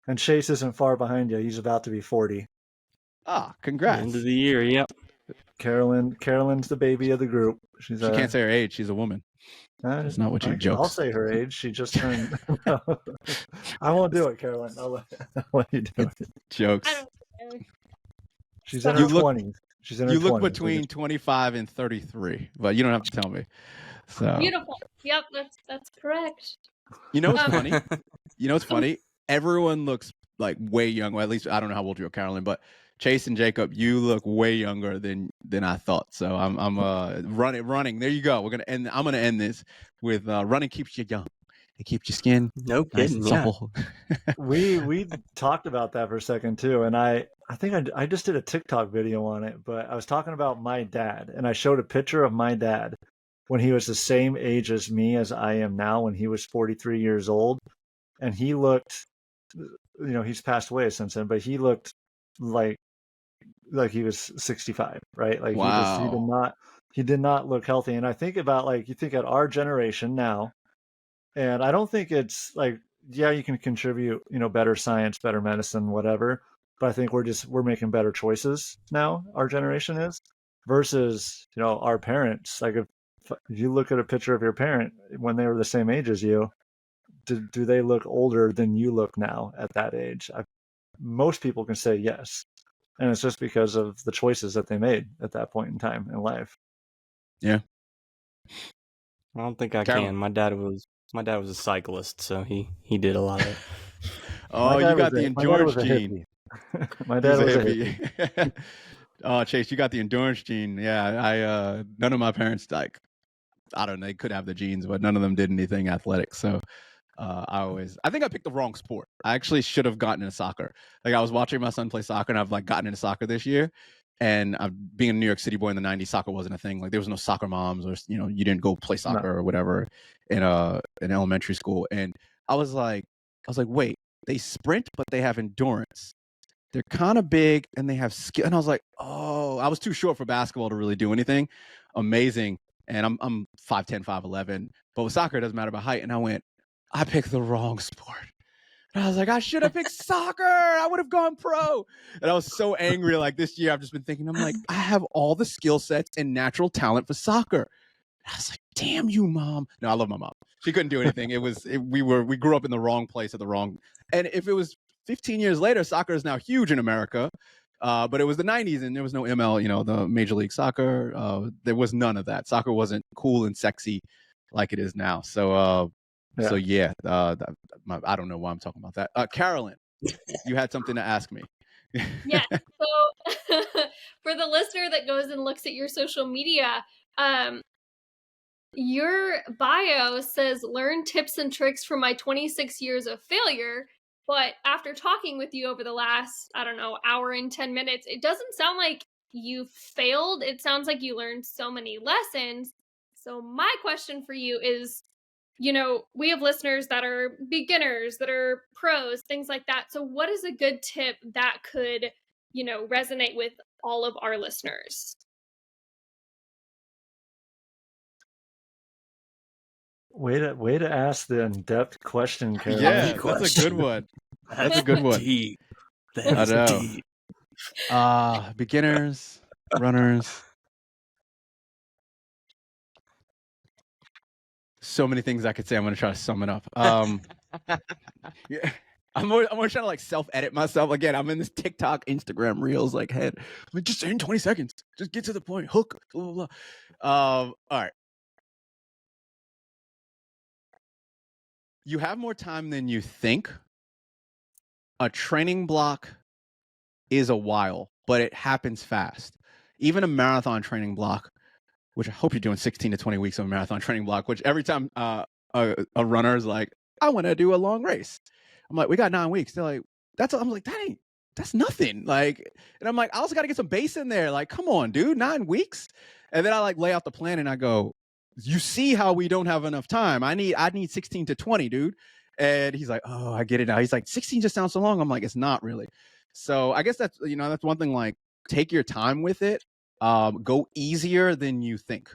[SPEAKER 2] And Chase isn't far behind you. He's about to be 40.
[SPEAKER 1] Congrats.
[SPEAKER 4] End of the year, yep.
[SPEAKER 2] Carolyn's the baby of the group. She
[SPEAKER 1] can't say her age. She's a woman. That's not what you jokes.
[SPEAKER 2] I'll say her age. She just turned. I won't do it, Carolyn. I'll let you do it.
[SPEAKER 1] Jokes.
[SPEAKER 2] She's in her 20s. She's in her 20s.
[SPEAKER 1] You look between 25 and 33, but you don't have to tell me. So
[SPEAKER 3] beautiful. Yep, that's correct.
[SPEAKER 1] You know what's funny? Funny? Everyone looks like way young. Well, at least I don't know how old you are, Carolyn, but Chase and Jacob, you look way younger than I thought. So I'm running. There you go. I'm gonna end this with running keeps you young. It keeps your skin
[SPEAKER 4] no kidding.
[SPEAKER 1] Nice and supple.
[SPEAKER 2] Yeah. we talked about that for a second too, and I think I just did a TikTok video on it, but I was talking about my dad, and I showed a picture of my dad when he was the same age as me as I am now, when he was 43 years old, and he looked, he's passed away since then, but he looked like he was 65, right? Like
[SPEAKER 1] wow.
[SPEAKER 2] he did not look healthy. And I think about you think at our generation now, and I don't think it's like, yeah, you can contribute, better science, better medicine, whatever. But I think we're making better choices now. Our generation is versus, our parents. Like if you look at a picture of your parent when they were the same age as you, do they look older than you look now at that age? Most people can say yes. And it's just because of the choices that they made at that point in time in life.
[SPEAKER 1] Yeah.
[SPEAKER 4] I don't think I
[SPEAKER 1] Carolyn.
[SPEAKER 4] can. My dad was a cyclist, so he did a lot of it.
[SPEAKER 1] Oh, you got the endurance gene.
[SPEAKER 2] My dad was a
[SPEAKER 1] hippie. Oh, Chase, you got the endurance gene. Yeah, I none of my parents, like, I don't know, they could have the genes, but none of them did anything athletic. So I think I picked the wrong sport. I actually should have gotten into soccer. Like, I was watching my son play soccer, and I've like gotten into soccer this year. And being a New York City boy in the 90s, soccer wasn't a thing. Like, there was no soccer moms, or, you know, you didn't go play soccer or whatever in elementary school. And I was like, wait, they sprint, but they have endurance. They're kind of big and they have skill. And I was like, oh, I was too short for basketball to really do anything amazing. And I'm 5'10", 5'11", but with soccer, it doesn't matter about height. And I picked the wrong sport. And I was like, I should have picked soccer. I would have gone pro. And I was so angry. Like, this year, I've just been thinking, I'm like, I have all the skill sets and natural talent for soccer. And I was like, damn you, Mom. No, I love my mom. She couldn't do anything. We grew up in the wrong place at the wrong. And if it was 15 years later, soccer is now huge in America. But it was the 90s and there was no ML, you know, the Major League Soccer. There was none of that. Soccer wasn't cool and sexy like it is now. So, I don't know why I'm talking about that. Carolyn, you had something to ask me.
[SPEAKER 3] Yeah. So for the listener that goes and looks at your social media, your bio says learn tips and tricks from my 26 years of failure. But after talking with you over the last, I don't know, hour and 10 minutes, it doesn't sound like you failed. It sounds like you learned so many lessons. So my question for you is, you know, we have listeners that are beginners, that are pros, things like that. So what is a good tip that could, you know, resonate with all of our listeners?
[SPEAKER 2] Way to ask the in-depth question, Carolyn.
[SPEAKER 1] Yeah, that's a good one. That's a good one.
[SPEAKER 4] Deep.
[SPEAKER 1] I know. Beginners, runners. So many things I could say. I'm going to try to sum it up. Yeah. I'm always trying to like self-edit myself. Again, I'm in this TikTok, Instagram Reels like head. I'm like, just in 20 seconds. Just get to the point. Hook. Blah, blah, blah. All right. You have more time than you think. A training block is a while, but it happens fast. Even a marathon training block, which I hope you're doing 16 to 20 weeks of a marathon training block, which every time a runner is like, I want to do a long race. I'm like, we got 9 weeks. They're like, I'm like, that's nothing. Like, and I'm like, I also got to get some base in there. Like, come on, dude, 9 weeks. And then I like lay out the plan and I go, you see how we don't have enough time. I need 16 to 20, dude. And he's like, oh, I get it now. He's like, 16 just sounds so long. I'm like, it's not really. So I guess that's one thing, like, take your time with it. Go easier than you think.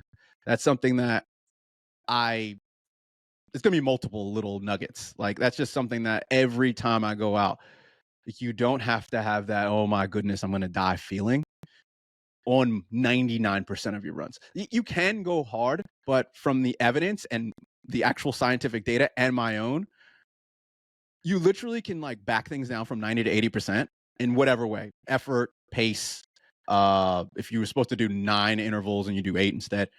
[SPEAKER 1] That's something that it's going to be multiple little nuggets. Like, that's just something that every time I go out, you don't have to have that, oh my goodness, I'm going to die feeling on 99% of your runs. You can go hard, but from the evidence and the actual scientific data and my own, you literally can like back things down from 90 to 80% in whatever way. Effort, pace. If you were supposed to do 9 intervals and you do 8 instead,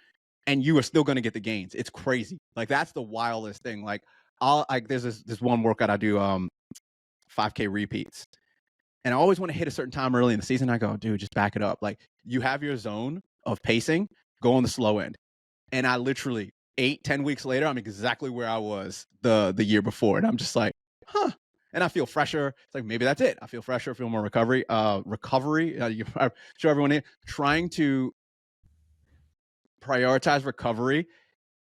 [SPEAKER 1] and you are still going to get the gains. It's crazy. Like, that's the wildest thing. Like, there's this one workout I do, 5K repeats. And I always want to hit a certain time early in the season. I go, dude, just back it up. Like, you have your zone of pacing, go on the slow end. And I literally 8-10 weeks later, I'm exactly where I was the year before. And I'm just like, huh. And I feel fresher. It's like, maybe that's it. I feel fresher, feel more recovery. I'm sure everyone here trying to prioritize recovery.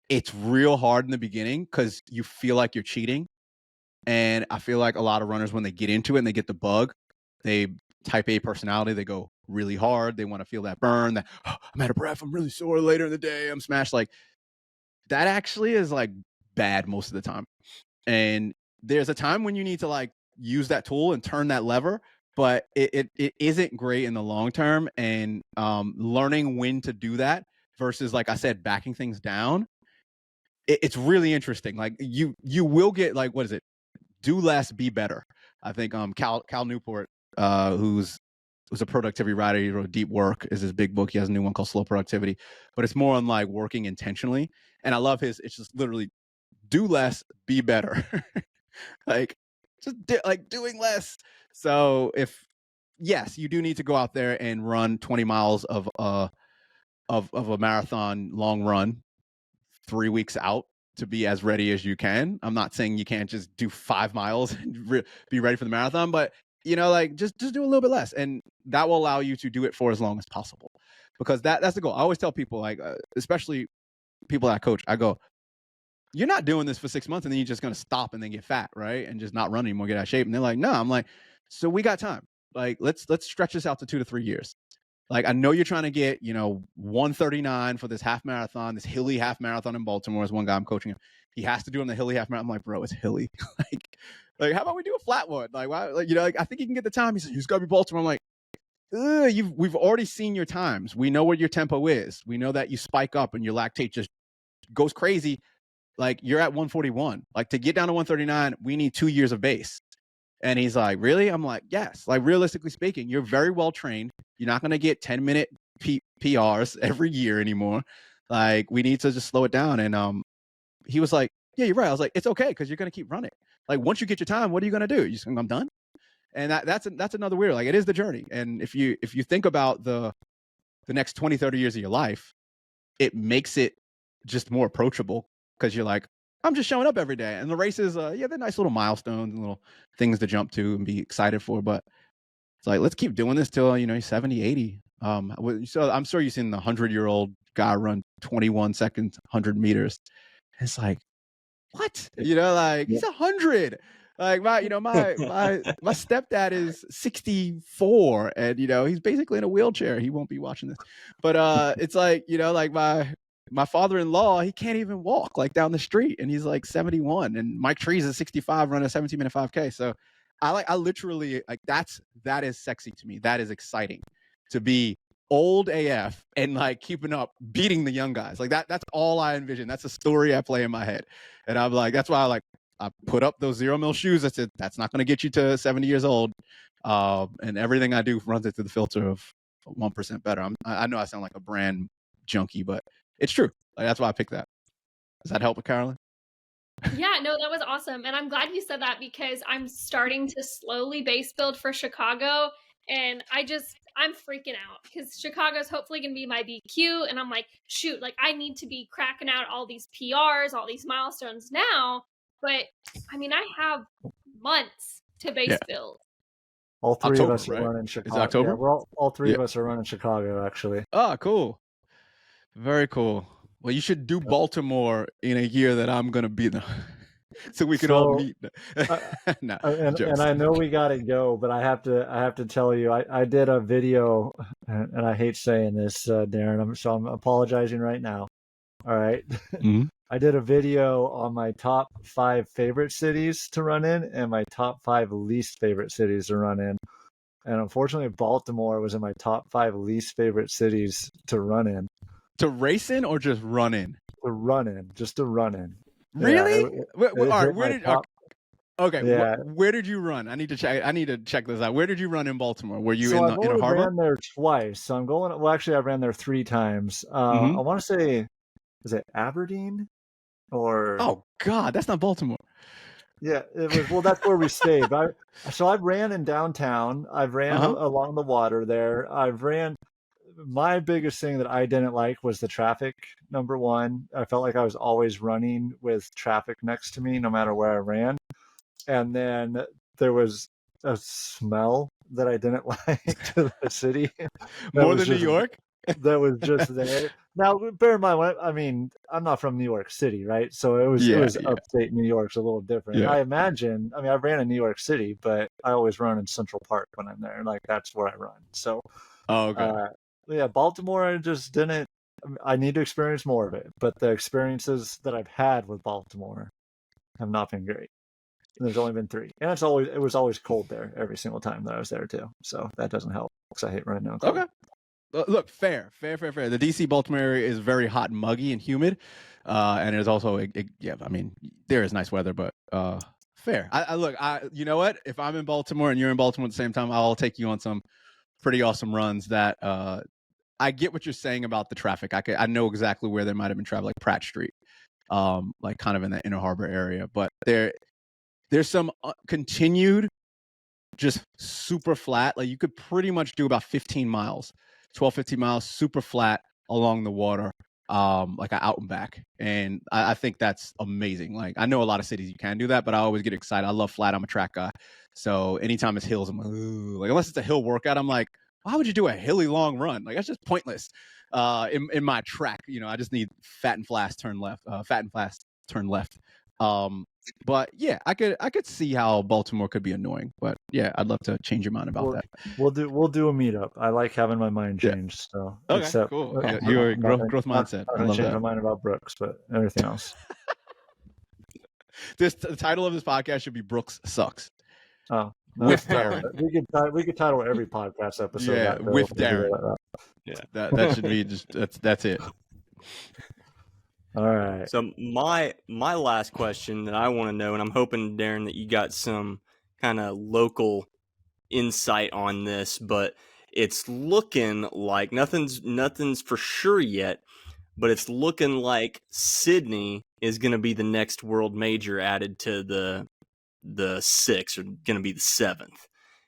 [SPEAKER 1] It's real hard in the beginning because you feel like you're cheating. And I feel like a lot of runners, when they get into it and they get the bug, they type A personality, they go really hard. They want to feel that burn, that, oh, I'm out of breath, I'm really sore later in the day, I'm smashed. Like, that actually is like bad most of the time. And there's a time when you need to like use that tool and turn that lever, but it isn't great in the long term. And learning when to do that versus, like I said, backing things down, it's really interesting. Like, you will get, like, what is it? Do less, be better. I think Cal Newport, who's was a productivity writer. He wrote Deep Work is his big book. He has a new one called Slow Productivity, but it's more on like working intentionally. And I love it's just literally do less, be better. Like just doing less. So yes, you do need to go out there and run 20 miles of a marathon long run 3 weeks out to be as ready as you can. I'm not saying you can't just do 5 miles and be ready for the marathon, but like just do a little bit less, and that will allow you to do it for as long as possible, because that's the goal. I always tell people, like especially people that I coach, I go, you're not doing this for 6 months and then you're just going to stop and then get fat, right? And just not run anymore, get out of shape. And they're like, no. I'm like, so we got time. Like, let's stretch this out to 2 to 3 years. Like, I know you're trying to get, 139 for this half marathon, this hilly half marathon in Baltimore. Is one guy I'm coaching him. He has to do on the hilly half marathon. I'm like, bro, it's hilly. like, how about we do a flat one? Like, why? Like, I think you can get the time. He said, you got to be Baltimore. I'm like, we've already seen your times. We know what your tempo is. We know that you spike up and your lactate just goes crazy. Like, you're at 141. Like, to get down to 139, we need 2 years of base. And he's like, really? I'm like, yes. Like, realistically speaking, you're very well trained. You're not going to get 10-minute PRs every year anymore. Like, we need to just slow it down. And he was like, yeah, you're right. I was like, it's okay, because you're going to keep running. Like, once you get your time, what are you going to do? You just, I'm done. And that's another weird, like, it is the journey. And if you think about the next 20, 30 years of your life, it makes it just more approachable, because you're like, I'm just showing up every day. And the races, they're nice little milestones and little things to jump to and be excited for. But it's like, let's keep doing this till, you're 70, 80. So I'm sure you've seen the 100-year-old guy run 21 seconds, 100 meters. It's like, what? He's 100. Like, my stepdad is 64, and he's basically in a wheelchair. He won't be watching this, but it's like, like my father-in-law, he can't even walk like down the street, and he's like 71. And Mike Trees is 65, running a 17-minute 5K. So I literally, like, that is sexy to me. That is exciting, to be old AF and like keeping up, beating the young guys. Like that's all I envision. That's a story I play in my head, and I'm like, that's why I put up those 0 mil shoes. I said, that's not going to get you to 70 years old. And everything I do runs it through the filter of 1% better. I know I sound like a brand junkie, but it's true. Like, that's why I picked that. Does that help with Carolyn?
[SPEAKER 3] Yeah, no, that was awesome. And I'm glad you said that, because I'm starting to slowly base build for Chicago. And I'm freaking out, because Chicago's hopefully going to be my BQ. And I'm like, shoot, like, I need to be cracking out all these PRs, all these milestones now. But I mean, I have months to base build.
[SPEAKER 2] All three
[SPEAKER 1] October,
[SPEAKER 2] of us are
[SPEAKER 1] right?
[SPEAKER 2] running Chicago.
[SPEAKER 1] Is it October?
[SPEAKER 2] Yeah, we're all three of us are running Chicago, actually.
[SPEAKER 1] Oh, cool. Very cool. Well, you should do Baltimore in a year that I'm going to be there, so we can all meet.
[SPEAKER 2] And I know we got to go, but I have to tell you, I did a video, and I hate saying this, Daren, so I'm apologizing right now. All right.
[SPEAKER 1] Mm-hmm.
[SPEAKER 2] I did a video on my top 5 favorite cities to run in and my top 5 least favorite cities to run in. And unfortunately, Baltimore was in my top 5 least favorite cities to run in. To
[SPEAKER 1] race in or just run in?
[SPEAKER 2] To run in, just to run in.
[SPEAKER 1] Really?
[SPEAKER 2] Yeah,
[SPEAKER 1] where did you run? I need to check this out. Where did you run in Baltimore? Were you in
[SPEAKER 2] I've
[SPEAKER 1] a harbor?
[SPEAKER 2] I ran there twice. So I'm going. Well, actually, I ran there 3 times. I want to say, was it Aberdeen?
[SPEAKER 1] Oh God, that's not Baltimore.
[SPEAKER 2] Yeah, it was. Well, that's where we stayed. I've ran in downtown. I've ran along the water there. My biggest thing that I didn't like was the traffic. Number one, I felt like I was always running with traffic next to me, no matter where I ran. And then there was a smell that I didn't like to the city.
[SPEAKER 1] More than New York?
[SPEAKER 2] That was just there. Now, bear in mind, I mean, I'm not from New York City, right? So it was upstate New York's a little different. Yeah. I ran in New York City, but I always run in Central Park when I'm there. Like, that's where I run. So, Baltimore, I just didn't. I need to experience more of it. But the experiences that I've had with Baltimore have not been great. And there's only been 3, and it was always cold there every single time that I was there too. So that doesn't help, because I hate running down cold.
[SPEAKER 1] Okay. Look, fair. The DC Baltimore area is very hot and muggy and humid, and there's also I mean, there is nice weather, but fair. You know what? If I'm in Baltimore and you're in Baltimore at the same time, I'll take you on some pretty awesome runs that I get what you're saying about the traffic. I know exactly where there might have been traffic, like Pratt Street, like kind of in the Inner Harbor area. But there's some continued, just super flat. Like you could pretty much do about 15 miles, 12, 15 miles, super flat along the water, like out and back. And I think that's amazing. Like I know a lot of cities you can do that, but I always get excited. I love flat. I'm a track guy. So anytime it's hills, I'm like, ooh. Like unless it's a hill workout, I'm like, why would you do a hilly long run? Like that's just pointless. In my track, you know, I just need fat and fast turn left. But yeah, I could see how Baltimore could be annoying. But yeah, I'd love to change your mind about that.
[SPEAKER 2] We'll do a meetup. I like having my mind changed. So
[SPEAKER 1] okay,
[SPEAKER 2] except,
[SPEAKER 1] cool. Your growth mindset.
[SPEAKER 2] I love change my mind about Brooks, but everything else.
[SPEAKER 1] The title of this podcast should be Brooks Sucks.
[SPEAKER 2] Oh, no,
[SPEAKER 1] with Daren.
[SPEAKER 2] We could title every podcast episode.
[SPEAKER 1] Yeah,
[SPEAKER 2] that,
[SPEAKER 1] with Daren. Yeah, that should be just that's it.
[SPEAKER 2] All right.
[SPEAKER 4] So my last question that I want to know, and I'm hoping, Daren, that you got some kind of local insight on this, but it's looking like nothing's for sure yet, but it's looking like Sydney is going to be the next world major added to the 6th, or going to be the 7th.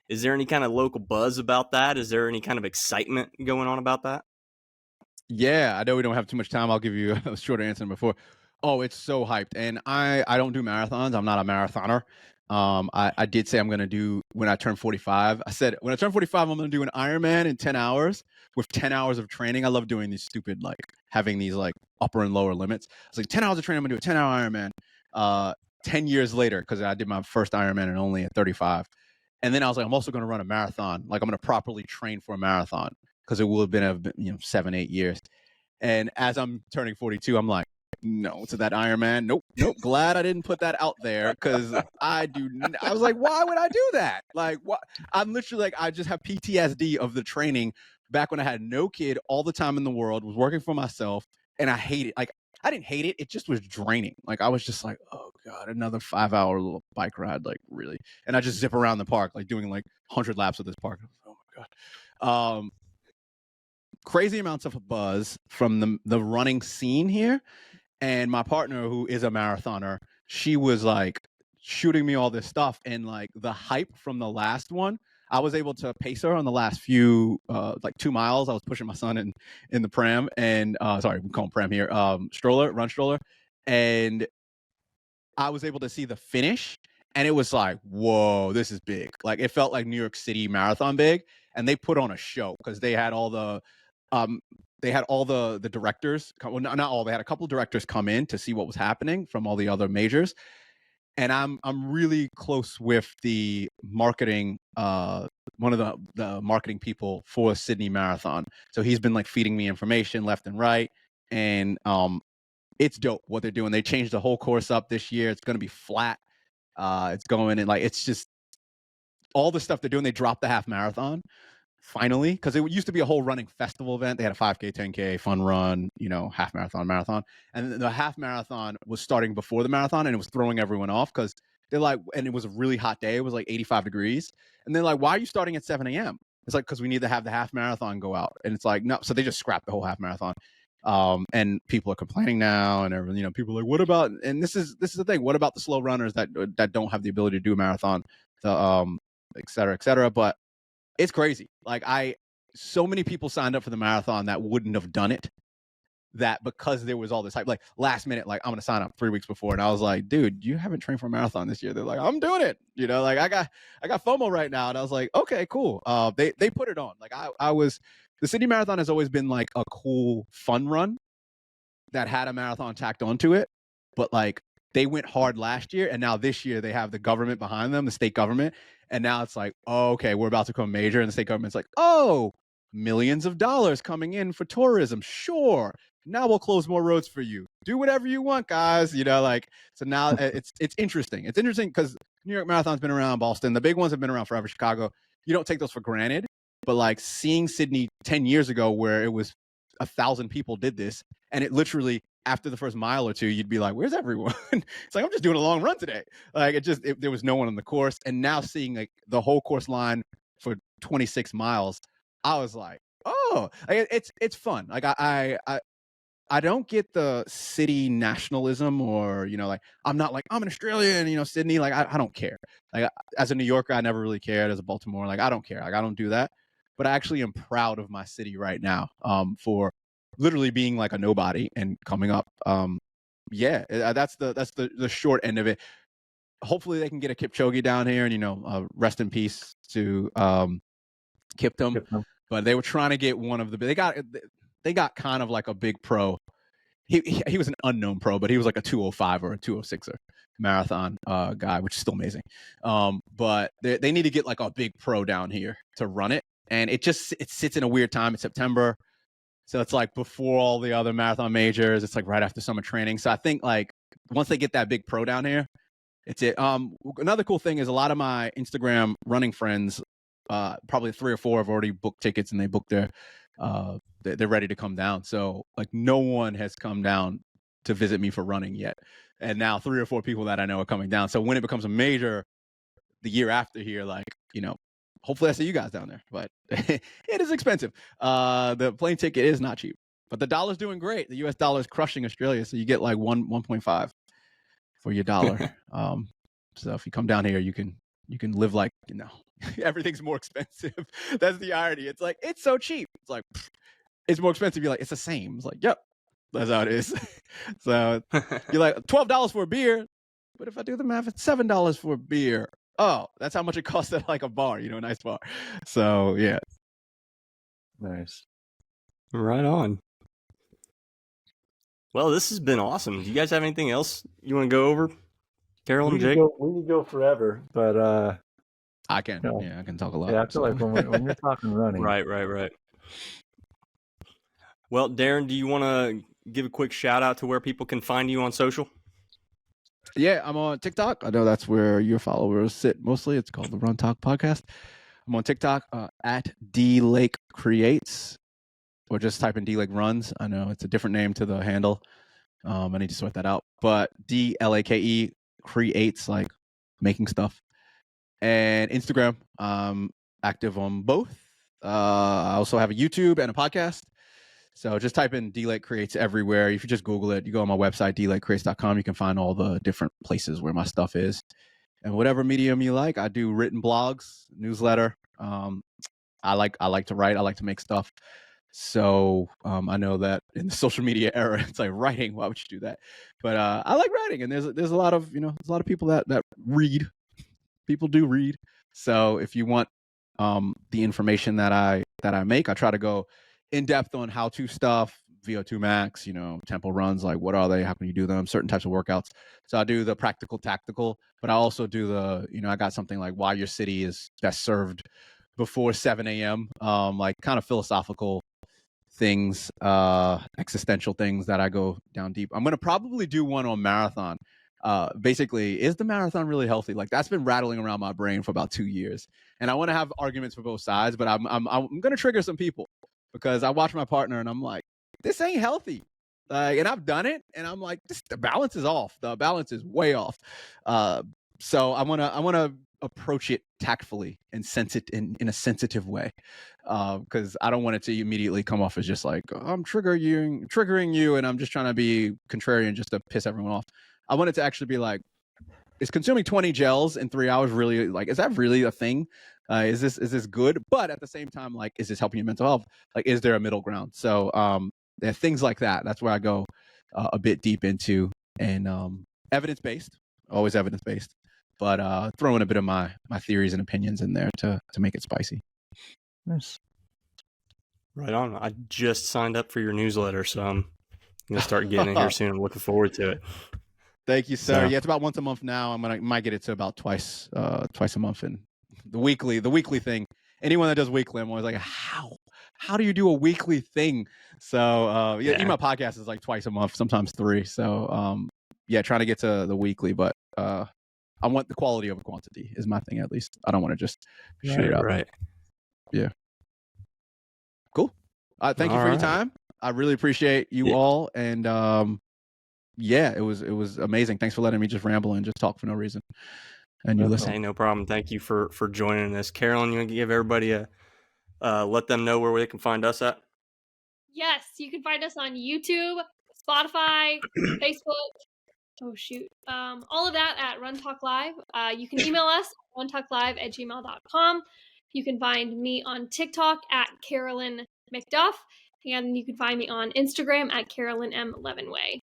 [SPEAKER 4] Is there any kind of local buzz about that? Is there any kind of excitement going on about that?
[SPEAKER 1] Yeah, I know we don't have too much time. I'll give you a shorter answer than before. Oh, it's so hyped. And I don't do marathons. I'm not a marathoner. I did say I'm going to do, when I turn 45, I said, when I turn 45, I'm going to do an Ironman in 10 hours with 10 hours of training. I love doing these stupid, like having these like upper and lower limits. I was like, 10 hours of training, I'm going to do a 10-hour Ironman. 10 years later, because I did my first Ironman and only at 35. And then I was like, I'm also going to run a marathon. Like I'm going to properly train for a marathon, because it will have been 7-8 years. And as I'm turning 42, I'm like, no to that Ironman. Nope. Glad I didn't put that out there, because I was like, why would I do that? Like, what? I'm literally like, I just have PTSD of the training back when I had no kid, all the time in the world, was working for myself, and I hate it. Like, I didn't hate it. It just was draining. Like, I was just like, oh God, another 5-hour little bike ride. Like, really? And I just zip around the park, like doing like 100 laps of this park. Oh my God. Crazy amounts of buzz from the running scene here. And my partner, who is a marathoner, she was like shooting me all this stuff. And like the hype from the last one, I was able to pace her on the last few, like 2 miles. I was pushing my son in the pram, and sorry, we call him pram here, run stroller. And I was able to see the finish, and it was like, whoa, this is big. Like it felt like New York City Marathon big. And they put on a show, because they had all the directors, well, not all, they had a couple of directors come in to see what was happening from all the other majors. And I'm really close with the marketing, one of the marketing people for Sydney Marathon. So he's been like feeding me information left and right. And it's dope what they're doing. They changed the whole course up this year. It's going to be flat. It's going, and like, it's just all the stuff they're doing. They dropped the half marathon finally, because it used to be a whole running festival event. They had a 5K, 10K, fun run, half marathon. And the half marathon was starting before the marathon, and it was throwing everyone off, because they're like, and it was a really hot day. It was like 85 degrees. And they're like, why are you starting at 7 a.m.? It's like, because we need to have the half marathon go out. And it's like, no. So they just scrapped the whole half marathon. And people are complaining now, and everything, people are like, what about, and this is the thing, what about the slow runners that don't have the ability to do a marathon, et cetera. But it's crazy. Like so many people signed up for the marathon that wouldn't have done it, that because there was all this hype, like last minute, like I'm going to sign up 3 weeks before. And I was like, dude, you haven't trained for a marathon this year. They're like, I'm doing it. Like I got FOMO right now. And I was like, okay, cool. They put it on. Like the Sydney Marathon has always been like a cool, fun run that had a marathon tacked onto it. But like they went hard last year, and now this year they have the government behind them, the state government. And now it's like, oh, okay, we're about to become major. And the state government's like, oh, millions of dollars coming in for tourism. Sure. Now we'll close more roads for you. Do whatever you want, guys. So now it's interesting. It's interesting because New York Marathon's been around, Boston. The big ones have been around forever, Chicago. You don't take those for granted. But like seeing Sydney 10 years ago, where it was 1,000 people did this, and it literally, after the first mile or two, you'd be like, where's everyone? It's like, I'm just doing a long run today. Like there was no one on the course. And now seeing like the whole course line for 26 miles I was like, oh, it's fun. Like I don't get the city nationalism, or like I'm not like I'm an Australian, Sydney. Like I don't care. Like as a New Yorker, I never really cared. As a Baltimore, like I don't care. Like I don't do that. But I actually am proud of my city right now, for literally being like a nobody and coming up. Yeah, that's the short end of it. Hopefully they can get a Kipchoge down here, and rest in peace to Kiptum. But they were trying to get one of the they got kind of like a big pro. He was an unknown pro, but he was like a 205 or a 206er marathon guy, which is still amazing. But they need to get like a big pro down here to run it, and it sits in a weird time. It's September, so it's like before all the other marathon majors. It's like right after summer training. So I think like once they get that big pro down here, it's it. Another cool thing is a lot of my Instagram running friends, probably 3 or 4 have already booked tickets, and they booked their they're ready to come down. So like no one has come down to visit me for running yet, and now 3 or 4 people that I know are coming down. So when it becomes a major the year after here, like hopefully I see you guys down there, but it is expensive. The plane ticket is not cheap, but the dollar's doing great. The US dollar is crushing Australia, so you get like 1.5 for your dollar. So if you come down here, you can live like everything's more expensive. That's the irony. It's like it's so cheap. It's like it's more expensive. You're like it's the same. It's like yep, that's how it is. So you're like $12 for a beer, but if I do the math, it's $7 for a beer. Oh, that's how much it costs at like a bar, a nice bar. So yeah,
[SPEAKER 2] Nice.
[SPEAKER 4] Right on. Well, this has been awesome. Do you guys have anything else you want to go over, Carol and Jake?
[SPEAKER 2] We could go forever, but
[SPEAKER 1] I can. Yeah, I can talk a lot.
[SPEAKER 2] yeah, I feel like when you're talking running,
[SPEAKER 4] Right. Well, Daren, do you want to give a quick shout out to where people can find you on social?
[SPEAKER 1] Yeah, I'm on TikTok. I know that's where your followers sit mostly. It's called the RunTok podcast. I'm on TikTok at DLake Creates, or just type in DLake Runs. I know it's a different name to the handle. I need to sort that out. But DLAKE Creates, like making stuff. And Instagram, active on both. I also have a YouTube and a podcast. So just type in DLake Creates everywhere. If you just Google it, you go on my website, DLakeCreates.com, you can find all the different places where my stuff is. And whatever medium you like, I do written blogs, newsletter. I like to write. I like to make stuff. So I know that in the social media era, it's like writing. Why would you do that? But I like writing, and there's a lot of there's a lot of people that read. People do read. So if you want the information that I make, I try to go in depth on how-to stuff, VO2 max, tempo runs, like what are they? How can you do them? Certain types of workouts. So I do the practical, tactical, but I also do the, I got something like why your city is best served before 7 a.m. Like kind of philosophical things, existential things that I go down deep. I'm going to probably do one on marathon. Basically, is the marathon really healthy? Like that's been rattling around my brain for about 2 years, and I want to have arguments for both sides, but I'm going to trigger some people because I watch my partner and I'm like, this ain't healthy. And I've done it, and I'm like, the balance is off. The balance is way off. So I want to approach it tactfully and in a sensitive way, because I don't want it to immediately come off as just like I'm triggering you, and I'm just trying to be contrarian just to piss everyone off. I want it to actually be like, is consuming 20 gels in 3 hours really, like, is that really a thing? Is this good? But at the same time, like, is this helping your mental health? Like, is there a middle ground? So there are things like that. That's where I go a bit deep into, and evidence-based, always evidence-based, but throwing a bit of my theories and opinions in there to make it spicy.
[SPEAKER 2] Nice.
[SPEAKER 4] Right on. I just signed up for your newsletter, so I'm going to start getting it here soon. I'm looking forward to it.
[SPEAKER 1] Thank you, sir.
[SPEAKER 4] So,
[SPEAKER 1] yeah, it's about once a month now. I might get it to about twice a month, and the weekly thing. Anyone that does weekly, I'm always like, how do you do a weekly thing? So yeah, even my podcast is like twice a month, sometimes 3. So yeah, trying to get to the weekly, but I want the quality over quantity is my thing, at least. I don't want to just shoot it up.
[SPEAKER 4] Right.
[SPEAKER 1] Yeah. Cool. Thank you for your time. I really appreciate you all, and yeah, it was amazing. Thanks for letting me just ramble and just talk for no reason. And you listen.
[SPEAKER 4] Hey, no problem. Thank you for joining us. Carolyn, you want to give everybody a let them know where they can find us at.
[SPEAKER 3] Yes, you can find us on YouTube, Spotify, Facebook. Oh shoot. All of that at RunTok Live. You can email us at runtalklive@gmail.com. You can find me on TikTok at Carolyn McDuff, and you can find me on Instagram at Carolyn M. Levenway.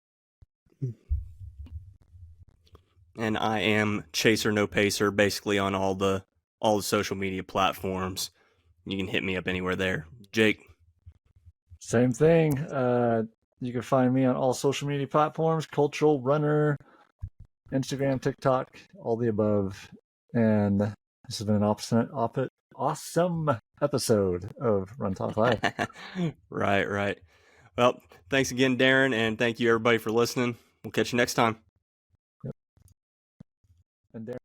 [SPEAKER 4] And I am Chaser No Pacer, basically on all the social media platforms. You can hit me up anywhere there. Jake.
[SPEAKER 2] Same thing. You can find me on all social media platforms, Cultural Runner, Instagram, TikTok, all the above. And this has been an awesome episode of RunTok Live.
[SPEAKER 4] Right. Well, thanks again, Daren, and thank you everybody for listening. We'll catch you next time.
[SPEAKER 2] And Daren.